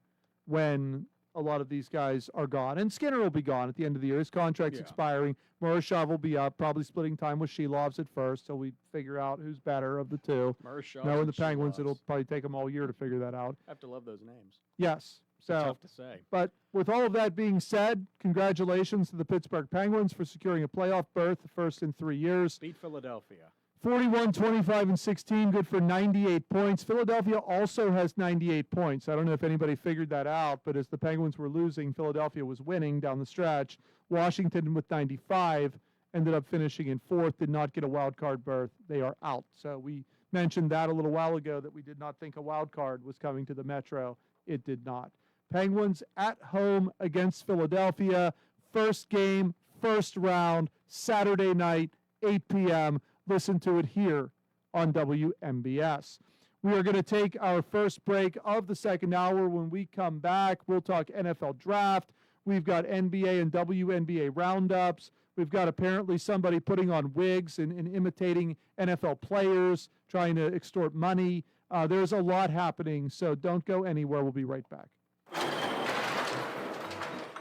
when a lot of these guys are gone. And Skinner will be gone at the end of the year. His contract's expiring. Morozov will be up, probably splitting time with Shelovs at first, so we figure out who's better of the two. Knowing the Penguins, it'll probably take them all year to figure that out. I have to love those names. Yes. So tough to say. But with all of that being said, congratulations to the Pittsburgh Penguins for securing a playoff berth, the first in 3 years. Beat Philadelphia. 41, 25, and 16, good for 98 points. Philadelphia also has 98 points. I don't know if anybody figured that out, but as the Penguins were losing, Philadelphia was winning down the stretch. Washington with 95 ended up finishing in fourth, did not get a wild card berth. They are out. So we mentioned that a little while ago, that we did not think a wild card was coming to the Metro. It did not. Penguins at home against Philadelphia. First game, first round, Saturday night, 8 p.m. Listen to it here on WMBS. We are going to take our first break of the second hour. When we come back, we'll talk NFL draft. We've got NBA and WNBA roundups. We've got apparently somebody putting on wigs and imitating NFL players, trying to extort money. There's a lot happening, so don't go anywhere. We'll be right back.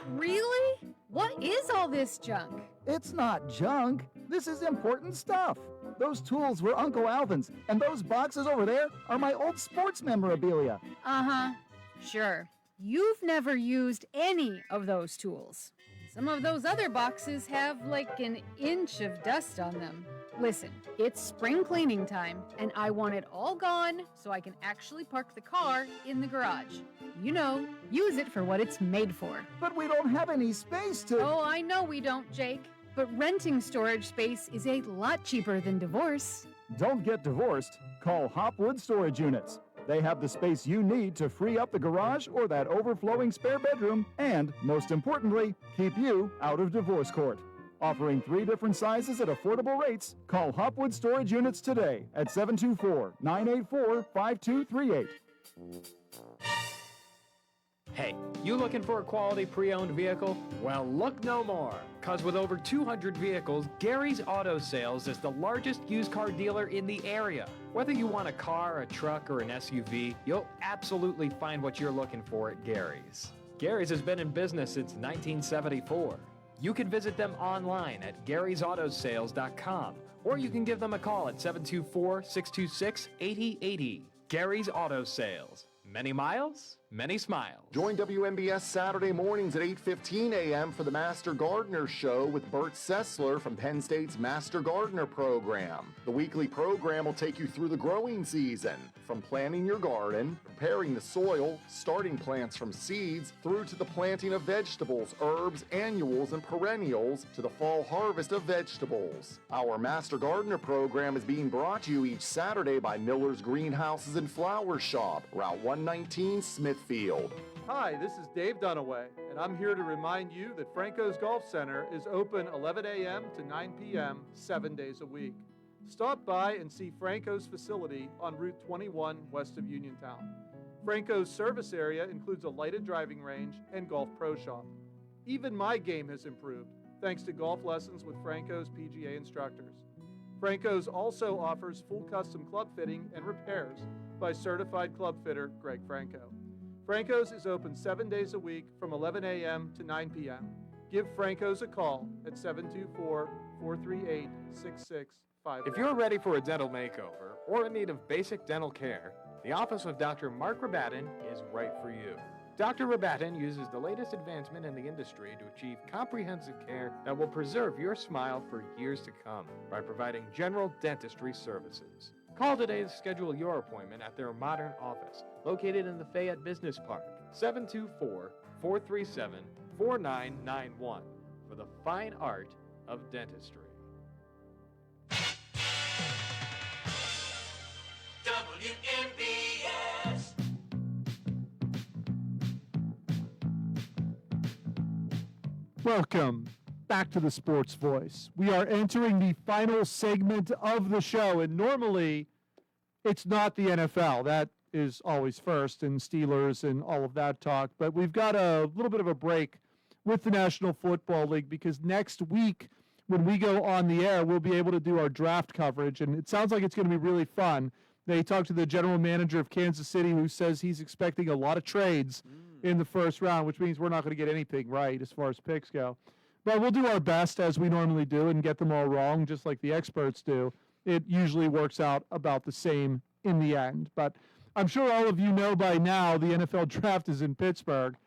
Really? What is all this junk? It's not junk. This is important stuff. Those tools were Uncle Alvin's, and those boxes over there are my old sports memorabilia. Uh-huh. Sure. You've never used any of those tools. Some of those other boxes have like an inch of dust on them. Listen, it's spring cleaning time, and I want it all gone so I can actually park the car in the garage. You know, use it for what it's made for. But we don't have any space to... Oh, I know we don't, Jake. But renting storage space is a lot cheaper than divorce. Don't get divorced. Call Hopwood Storage Units. They have the space you need to free up the garage or that overflowing spare bedroom, and, most importantly, keep you out of divorce court. Offering 3 different sizes at affordable rates, call Hopwood Storage Units today at 724-984-5238. Hey, you looking for a quality pre-owned vehicle? Well, look no more, because with over 200 vehicles, Gary's Auto Sales is the largest used car dealer in the area. Whether you want a car, a truck, or an SUV, you'll absolutely find what you're looking for at Gary's. Gary's has been in business since 1974. You can visit them online at Gary'sAutoSales.com, or you can give them a call at 724-626-8080. Gary's Auto Sales. Many miles, many smiles. Join WMBS Saturday mornings at 8:15 a.m. for the Master Gardener Show with Bert Sessler from Penn State's Master Gardener program. The weekly program will take you through the growing season, from planting your garden, preparing the soil, starting plants from seeds, through to the planting of vegetables, herbs, annuals, and perennials, to the fall harvest of vegetables. Our Master Gardener program is being brought to you each Saturday by Miller's Greenhouses and Flower Shop, Route 119, Smithfield. Hi, this is Dave Dunaway, and I'm here to remind you that Franco's Golf Center is open 11 a.m. to 9 p.m. 7 days a week. Stop by and see Franco's facility on Route 21 west of Uniontown. Franco's service area includes a lighted driving range and golf pro shop. Even my game has improved thanks to golf lessons with Franco's PGA instructors. Franco's also offers full custom club fitting and repairs by certified club fitter Greg Franco. Franco's is open 7 days a week from 11 a.m. to 9 p.m. Give Franco's a call at 724-438-6651. If you're ready for a dental makeover or in need of basic dental care, the office of Dr. Mark Rabatin is right for you. Dr. Rabatin uses the latest advancement in the industry to achieve comprehensive care that will preserve your smile for years to come by providing general dentistry services. Call today to schedule your appointment at their modern office, located in the Fayette Business Park, 724-437-4991, for the fine art of dentistry. WMBS. Welcome back to the Sports Voice. We are entering the final segment of the show, and normally it's not the NFL. That is always first, and Steelers and all of that talk. But we've got a little bit of a break with the National Football League because next week when we go on the air, we'll be able to do our draft coverage, and it sounds like it's going to be really fun. They talked to the general manager of Kansas City who says he's expecting a lot of trades in the first round, which means we're not going to get anything right as far as picks go. But we'll do our best as we normally do and get them all wrong, just like the experts do. It usually works out about the same in the end. But I'm sure all of you know by now the NFL draft is in Pittsburgh.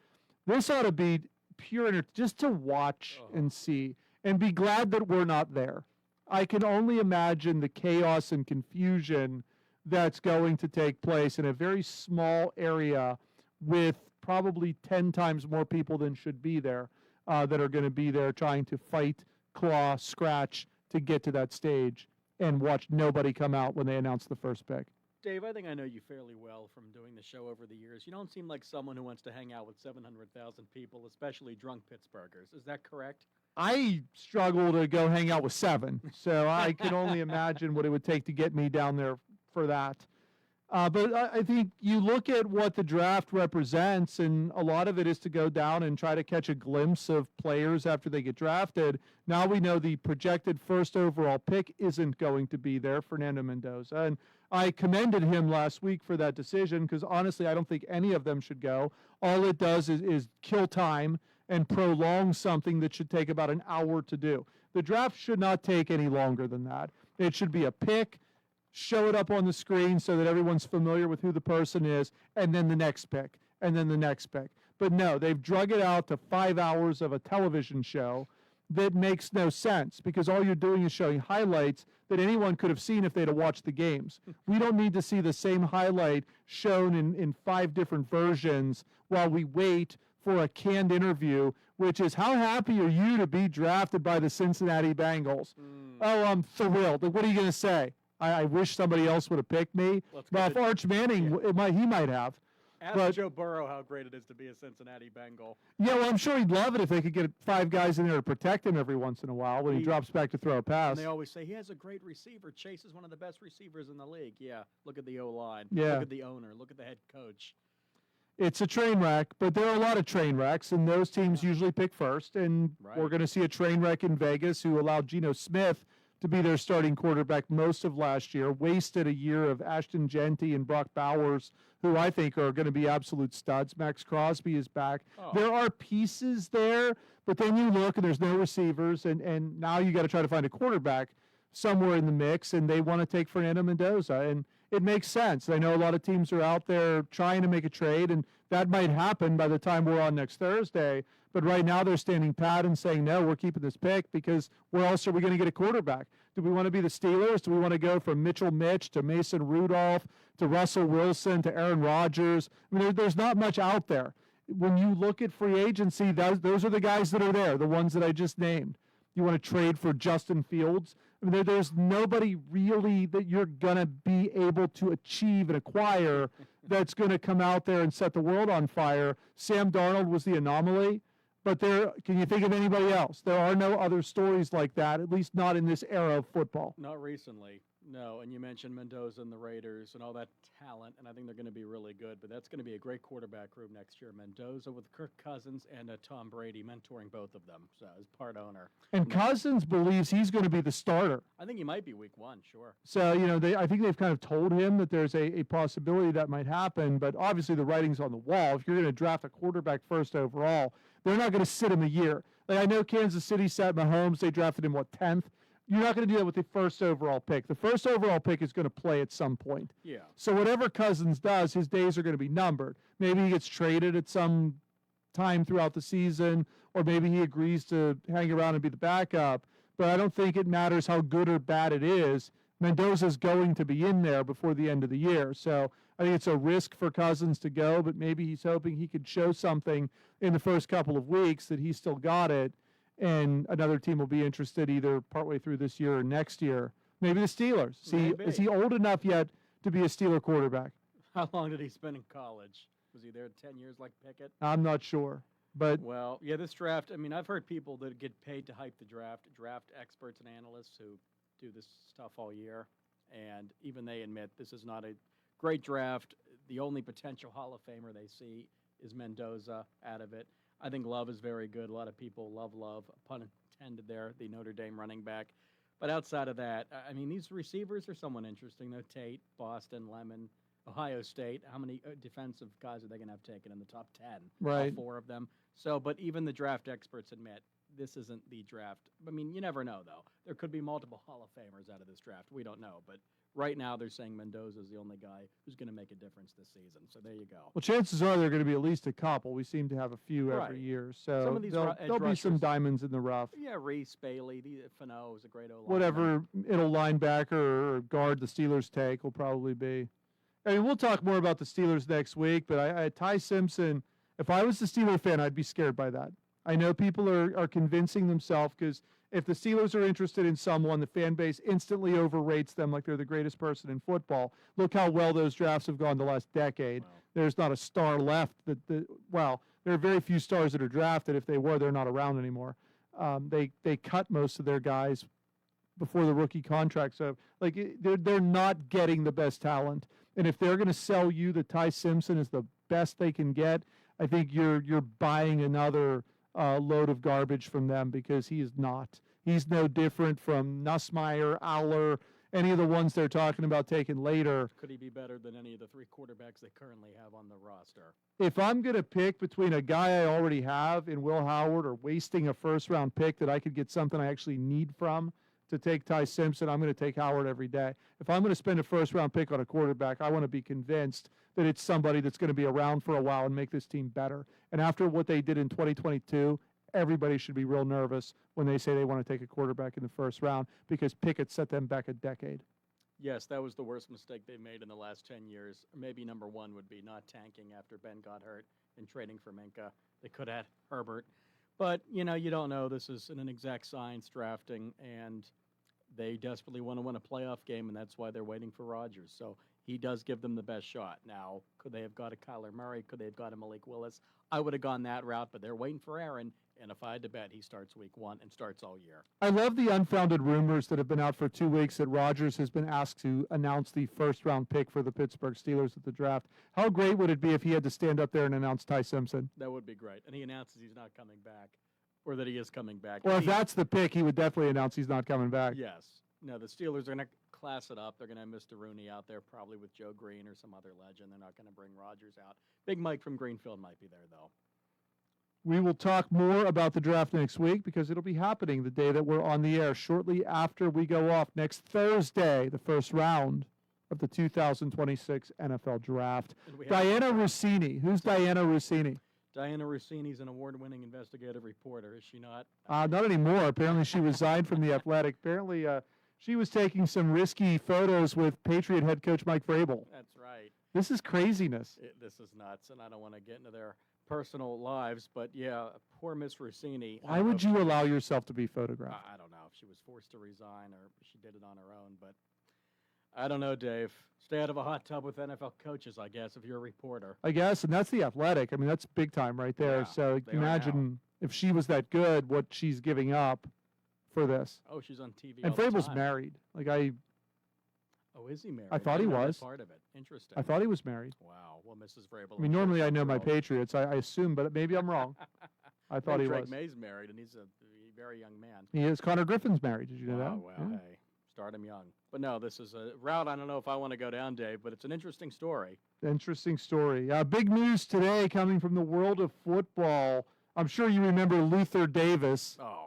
This ought to be pure just to watch and see and be glad that we're not there. I can only imagine the chaos and confusion that's going to take place in a very small area with probably 10 times more people than should be there that are going to be there trying to fight, claw, scratch to get to that stage and watch nobody come out when they announce the first pick. Dave, I think I know you fairly well from doing the show over the years. You don't seem like someone who wants to hang out with 700,000 people, especially drunk Pittsburghers. Is that correct? I struggle to go hang out with 7, so I can only imagine what it would take to get me down there for that. But I think you look at what the draft represents, and a lot of it is to go down and try to catch a glimpse of players after they get drafted. Now we know the projected first overall pick isn't going to be there, Fernando Mendoza. And I commended him last week for that decision because honestly, I don't think any of them should go. All it does is kill time and prolong something that should take about an hour to do. The draft should not take any longer than that. It should be a pick, show it up on the screen so that everyone's familiar with who the person is, and then the next pick, and then the next pick. But no, they've drug it out to 5 hours of a television show that makes no sense because all you're doing is showing highlights that anyone could have seen if they'd have watched the games. We don't need to see the same highlight shown in 5 different versions while we wait for a canned interview, which is, how happy are you to be drafted by the Cincinnati Bengals? Oh, I'm thrilled. Like, what are you going to say? I wish somebody else would have picked me. Well, if Arch Manning, he might have. Ask Joe Burrow how great it is to be a Cincinnati Bengal. Yeah, well, I'm sure he'd love it if they could get 5 guys in there to protect him every once in a while when he drops back to throw a pass. And they always say he has a great receiver. Chase is one of the best receivers in the league. Yeah, look at the O-line. Yeah. Look at the owner. Look at the head coach. It's a train wreck, but there are a lot of train wrecks, and those teams usually pick first. And we're going to see a train wreck in Vegas who allowed Geno Smith to be their starting quarterback most of last year, wasted a year of Ashton Genty and Brock Bowers, who I think are going to be absolute studs. Max Crosby is back. There are pieces there, but then you look and there's no receivers, and now you got to try to find a quarterback somewhere in the mix, and they want to take Fernando Mendoza, and it makes sense. I know a lot of teams are out there trying to make a trade, and that might happen by the time we're on next Thursday. But right now they're standing pat and saying, no, we're keeping this pick because where else are we going to get a quarterback? Do we want to be the Steelers? Do we want to go from Mitchell Mitch to Mason Rudolph to Russell Wilson to Aaron Rodgers? I mean, there's not much out there. When you look at free agency, those are the guys that are there, the ones that I just named. You want to trade for Justin Fields? I mean, there's nobody really that you're going to be able to achieve and acquire that's going to come out there and set the world on fire. Sam Darnold was the anomaly, but can you think of anybody else? There are no other stories like that, at least not in this era of football. Not recently, no. And you mentioned Mendoza and the Raiders and all that talent, and I think they're going to be really good. But that's going to be a great quarterback room next year. Mendoza with Kirk Cousins and Tom Brady mentoring both of them as part owner. And Cousins believes he's going to be the starter. I think he might be week 1, sure. So, I think they've kind of told him that there's a possibility that might happen, but obviously the writing's on the wall. If you're going to draft a quarterback first overall, they're not going to sit him a year. Like, I know Kansas City sat Mahomes. They drafted him, 10th? You're not going to do that with the first overall pick. The first overall pick is going to play at some point. Yeah. So whatever Cousins does, his days are going to be numbered. Maybe he gets traded at some time throughout the season, or maybe he agrees to hang around and be the backup. But I don't think it matters how good or bad it is. Mendoza's going to be in there before the end of the year. So I think it's a risk for Cousins to go, but maybe he's hoping he could show something in the first couple of weeks that he's still got it, and another team will be interested either partway through this year or next year. Maybe the Steelers. Is he old enough yet to be a Steeler quarterback? How long did he spend in college? Was he there 10 years like Pickett? I'm not sure. But Well, yeah, this draft, I mean, I've heard people that get paid to hype the draft experts and analysts who do this stuff all year, and even they admit this is not a great draft. The only potential Hall of Famer they see is Mendoza out of it. I think Love is very good. A lot of people love Love, pun intended there, the Notre Dame running back. But outside of that, I mean, these receivers are somewhat interesting, though. Tate, Boston, Lemon, Ohio State. How many defensive guys are they going to have taken in the top 10? Right. All 4 of them. So, but even the draft experts admit this isn't the draft. I mean, you never know, though. There could be multiple Hall of Famers out of this draft. We don't know. But right now, they're saying Mendoza is the only guy who's going to make a difference this season. So there you go. well, chances are there are going to be at least a couple. We seem to have a few Right. every year, so Some of these edge there'll be some rushers- diamonds in the rough. Yeah, Reese, Bailey, Fano is a great O-line. Whatever middle linebacker or guard the Steelers take will probably be. I mean, we'll talk more about the Steelers next week, but I Ty Simpson, if I was the Steeler fan, I'd be scared by that. I know people are convincing themselves because if the Steelers are interested in someone, the fan base instantly overrates them like they're the greatest person in football. Look how well those drafts have gone the last decade. Wow. There's not a star left. Well, there are very few stars that are drafted. If they were, they're not around anymore. They cut most of their guys before the rookie contract. So, they're not getting the best talent. And if they're going to sell you that Ty Simpson is the best they can get, I think you're buying another load of garbage from them because he is not. He's no different from Nussmeier, Aller, any of the ones they're talking about taking later. Could he be better than any of the 3 quarterbacks they currently have on the roster? If I'm going to pick between a guy I already have in Will Howard or wasting a first-round pick that I could get something I actually need from to take Ty Simpson, I'm going to take Howard every day. If I'm going to spend a first-round pick on a quarterback, I want to be convinced that it's somebody that's going to be around for a while and make this team better. And after what they did in 2022, everybody should be real nervous when they say they want to take a quarterback in the first round because Pickett set them back a decade. Yes, that was the worst mistake they made in the last 10 years. Maybe number 1 would be not tanking after Ben got hurt and trading for Minka. They could have had Herbert. But, you don't know. This is an exact science drafting, and they desperately want to win a playoff game, and that's why they're waiting for Rodgers. So he does give them the best shot. Now, could they have got a Kyler Murray? Could they have got a Malik Willis? I would have gone that route, but they're waiting for Aaron, and if I had to bet, he starts week 1 and starts all year. I love the unfounded rumors that have been out for 2 weeks that Rodgers has been asked to announce the first-round pick for the Pittsburgh Steelers at the draft. How great would it be if he had to stand up there and announce Ty Simpson? That would be great. And he announces he's not coming back, or that he is coming back. Well, if that's the pick, he would definitely announce he's not coming back. Yes. No, the Steelers are going to class it up. They're going to have Mr. Rooney out there, probably with Joe Green or some other legend. They're not going to bring Rodgers out. Big Mike from Greenfield might be there, though. We will talk more about the draft next week because it'll be happening the day that we're on the air, shortly after we go off next Thursday, the first round of the 2026 NFL Draft. Diana Rossini. Who's Diana Rossini? Diana Rossini's an award-winning investigative reporter, is she not? Not anymore. Apparently, she resigned from The Athletic. Apparently, she was taking some risky photos with Patriot head coach Mike Vrabel. That's right. This is craziness. This is nuts, and I don't want to get into their personal lives, but yeah, poor Miss Rossini. Why would you allow yourself to be photographed? I don't know if she was forced to resign or she did it on her own, but I don't know, Dave. Stay out of a hot tub with NFL coaches, I guess, if you're a reporter. I guess, and that's The Athletic. I mean, that's big time right there. Yeah, So they are imagine if she was that good, what she's giving up for this. Oh, she's on TV And all the Vrabel's time. married. Oh, is he married? I thought he didn't know that was. part of it. Interesting. I thought he was married. Wow. Well, Mrs. Vrabel. I mean, normally I know my Patriots. I assume, but maybe I'm wrong. I thought he Drake was. May's married, and he's a very young man. He is. Connor Griffin's married. Did you know Wow, that? well, hey, start him young. But no, this is a route I don't know if I want to go down, Dave, but it's an interesting story. Interesting story. Big news today coming from the world of football. I'm sure you remember Luther Davis. Oh.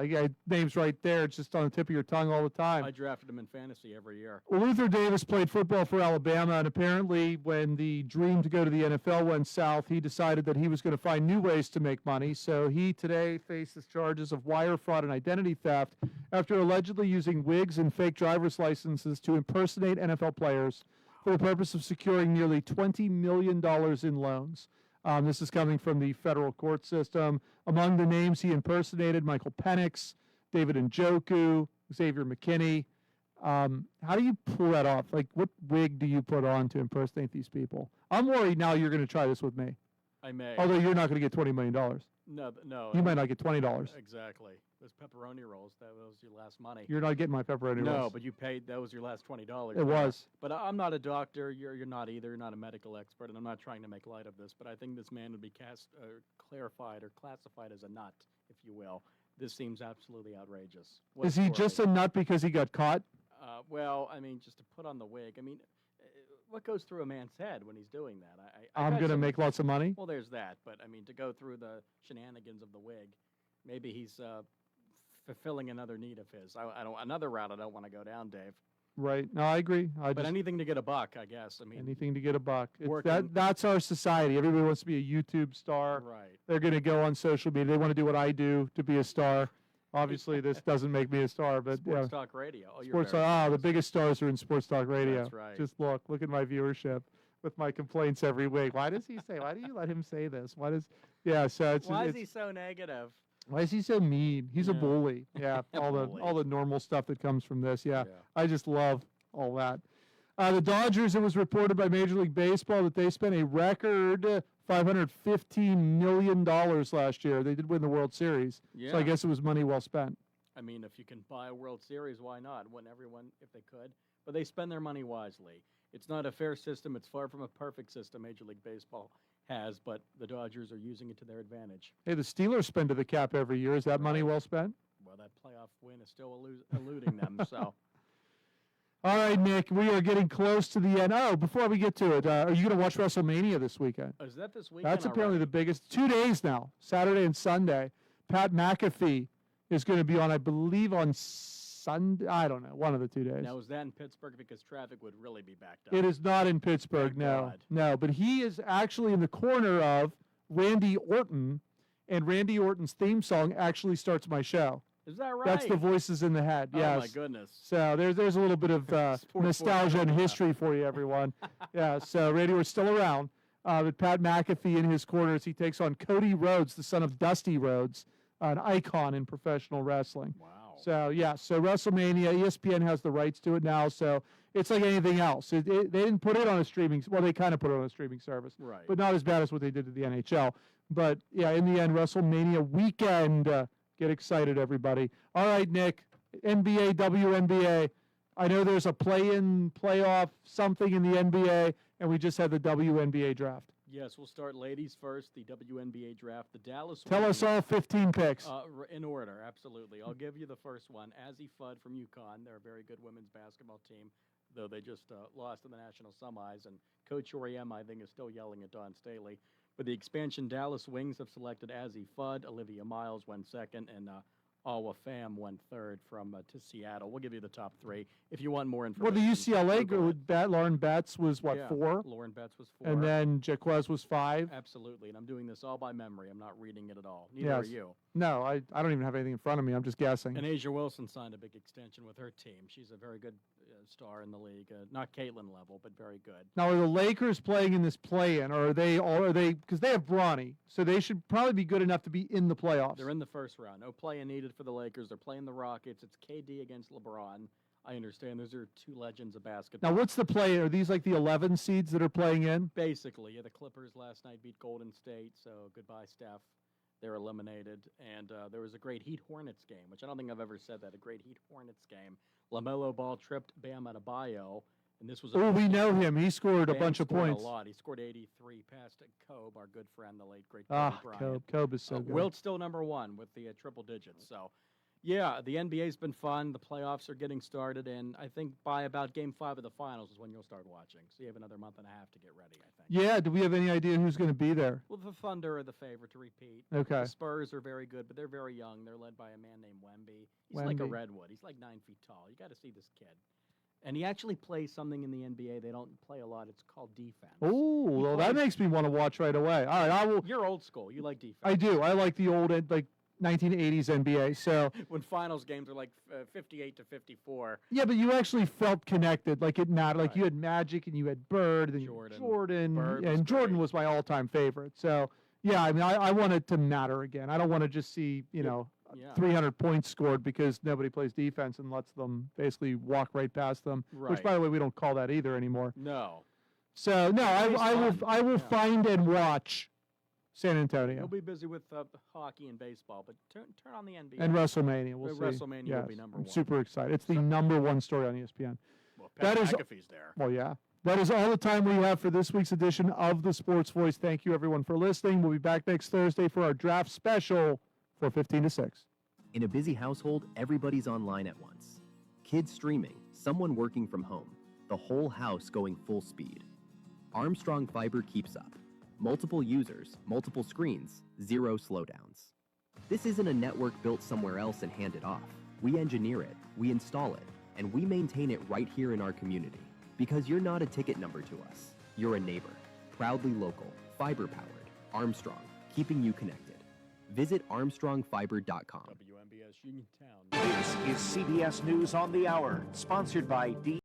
Yeah, name's right there. It's just on the tip of your tongue all the time. I drafted him in fantasy every year. Well, Luther Davis played football for Alabama, and apparently when the dream to go to the NFL went south, he decided that he was going to find new ways to make money. So he today faces charges of wire fraud and identity theft after allegedly using wigs and fake driver's licenses to impersonate NFL players for the purpose of securing nearly $20 million in loans. This is coming from the federal court system. Among the names he impersonated, Michael Penix, David Njoku, Xavier McKinney. How do you pull that off? Like, what wig do you put on to impersonate these people? I'm worried now you're going to try this with me. I may. Although you're not going to get $20 million. No. You might not get $20. Exactly. Those pepperoni rolls, that was your last money. You're not getting my pepperoni No, rolls. but you paid, that was your last $20. It was. But I'm not a doctor. You're not either. You're not a medical expert, and I'm not trying to make light of this, but I think this man would be clarified or classified as a nut, if you will. This seems absolutely outrageous. Is he just a nut because he got caught? Well, I mean, just to put on the wig. I mean, what goes through a man's head when he's doing that? I'm going to make lots of money? Well, there's that. But, I mean, to go through the shenanigans of the wig, maybe he's fulfilling another need of his. Another route I don't want to go down, Dave. Right. No, I agree. But anything to get a buck, I guess. I mean, anything to get a buck. Working- That's our society. Everybody wants to be a YouTube star. Right. They're going to go on social media. They want to do what I do to be a star. Obviously, this doesn't make me a star, but Sports Talk Radio. Oh, you're Sports very Talk. The biggest stars are in Sports Talk Radio. That's right. Just look at my viewership with my complaints every week. Why does he say? Why do you let him say this? So it's. Why is he so negative? Why is he so mean? He's a bully. Yeah, all Bully. the normal stuff that comes from this. Yeah, I just love all that. The Dodgers. It was reported by Major League Baseball that they spent a record $515 million last year. They did win the World Series, so I Yeah. guess it was money well spent. I mean, if you can buy a World Series, why not? Wouldn't everyone, if they could? But they spend their money wisely. It's not a fair system. It's far from a perfect system Major League Baseball has, but the Dodgers are using it to their advantage. Hey, the Steelers spend to the cap every year. Is that money well spent? Well, that playoff win is still eluding them, so. All right, Nick, we are getting close to the end. Oh, before we get to it, are you going to watch WrestleMania this weekend? Is that this weekend? That's apparently the biggest. 2 days now, Saturday and Sunday. Pat McAfee is going to be on, I believe, on Sunday. I don't know, one of the 2 days. Now, is that in Pittsburgh? Because traffic would really be backed up. It is not in Pittsburgh, Thank no. God. No, but he is actually in the corner of Randy Orton, and Randy Orton's theme song actually starts my show. Is that right? That's the voices in the head. Oh, Yes. my goodness. So there's a little bit of nostalgia and history for you, everyone. Yeah. So Randy, we're still around. With Pat McAfee in his corner as he takes on Cody Rhodes, the son of Dusty Rhodes, an icon in professional wrestling. Wow. So yeah. So WrestleMania, ESPN has the rights to it now. So it's like anything else. They didn't put it on a streaming. Well, they kind of put it on a streaming service, Right. but not as bad as what they did to the NHL. But yeah, in the end, WrestleMania weekend. Get excited, everybody. All right, Nick, NBA, WNBA. I know there's a play-in, playoff, something in the NBA, and we just had the WNBA draft. Yes, we'll start ladies first, the WNBA draft. The Dallas Tell us all 15 picks. In order, absolutely. I'll give you the first one. Azzy Fudd from UConn. They're a very good women's basketball team, though they just lost in the national semis. And Coach Auriemma, I think, is still yelling at Dawn Staley. But the expansion Dallas Wings have selected Azzy Fudd. Olivia Miles went second, and Alwa Pham went third to Seattle. We'll give you the top three. If you want more Well, information. the UCLA girl with Lauren Betts was, Yeah, 4? Lauren Betts was 4. And then Jaquez was 5? Absolutely, and I'm doing this all by memory. I'm not reading it at all. Neither Yes. are you. No, I don't even have anything in front of me. I'm just guessing. And Asia Wilson signed a big extension with her team. She's a very good star in the league. Not Caitlin level, but very good. Now, are the Lakers playing in this play-in, or are they because they have Bronny, so they should probably be good enough to be in the playoffs? They're in the first round. No play-in needed for the Lakers. They're playing the Rockets. It's KD against LeBron. I understand those are two legends of basketball. Now, what's the play? Are these like the 11 seeds that are playing in? Basically, yeah, the Clippers last night beat Golden State, so goodbye, Steph. They're eliminated. And there was a great Heat-Hornets game, which I don't think I've ever said that, a great Heat-Hornets game. LaMelo Ball tripped Bam Adebayo, and this was Oh, we know him. He scored a Bam bunch of scored points. A lot. He scored 83 past Kobe, our good friend, the late, great Ah, Kobe Bryant. Kobe is so good. Wilt's still number one with the triple digits. So, yeah, the NBA's been fun. The playoffs are getting started, and I think by about Game 5 of the finals is when you'll start watching. So you have another month and a half to get ready, I think. Yeah, do we have any idea who's going to be there? Well, the Thunder are the favorite to repeat. Okay. The Spurs are very good, but they're very young. They're led by a man named Wemby. He's like a Wemby. redwood. He's like 9 feet tall. You got to see this kid. And he actually plays something in the NBA they don't play a lot. It's called defense. Oh, well, that makes me want to watch right away. All right, I will. You're old school. You like defense. I do. I like the old, like 1980s NBA. So When finals games are like 58 to 54. yeah, but you actually felt connected. Like it mattered. Like you had Magic and you had Bird and Jordan, Bird was and Jordan was my all-time favorite. So yeah, I mean, I want it to matter again. I don't want to just see 300 points scored because nobody plays defense and lets them basically walk right past them. Which, Right. by the way, we don't call that either anymore. No. So no, It's I will fun. I will find and watch San Antonio. He'll be busy with hockey and baseball, but turn on the NBA. And WrestleMania, we'll see. WrestleMania yes. will be number I'm one. super excited. It's the number one story on ESPN. Well, Pat McAfee's there. Well, yeah. That is all the time we have for this week's edition of The Sports Voice. Thank you, everyone, for listening. We'll be back next Thursday for our draft special for 15 to 6. In a busy household, everybody's online at once. Kids streaming, someone working from home, the whole house going full speed. Armstrong Fiber keeps up. Multiple users, multiple screens, zero slowdowns. This isn't a network built somewhere else and handed off. We engineer it, we install it, and we maintain it right here in our community. Because you're not a ticket number to us. You're a neighbor. Proudly local, fiber-powered. Armstrong, keeping you connected. Visit armstrongfiber.com. WMBS Uniontown. This is CBS News on the Hour, sponsored by D.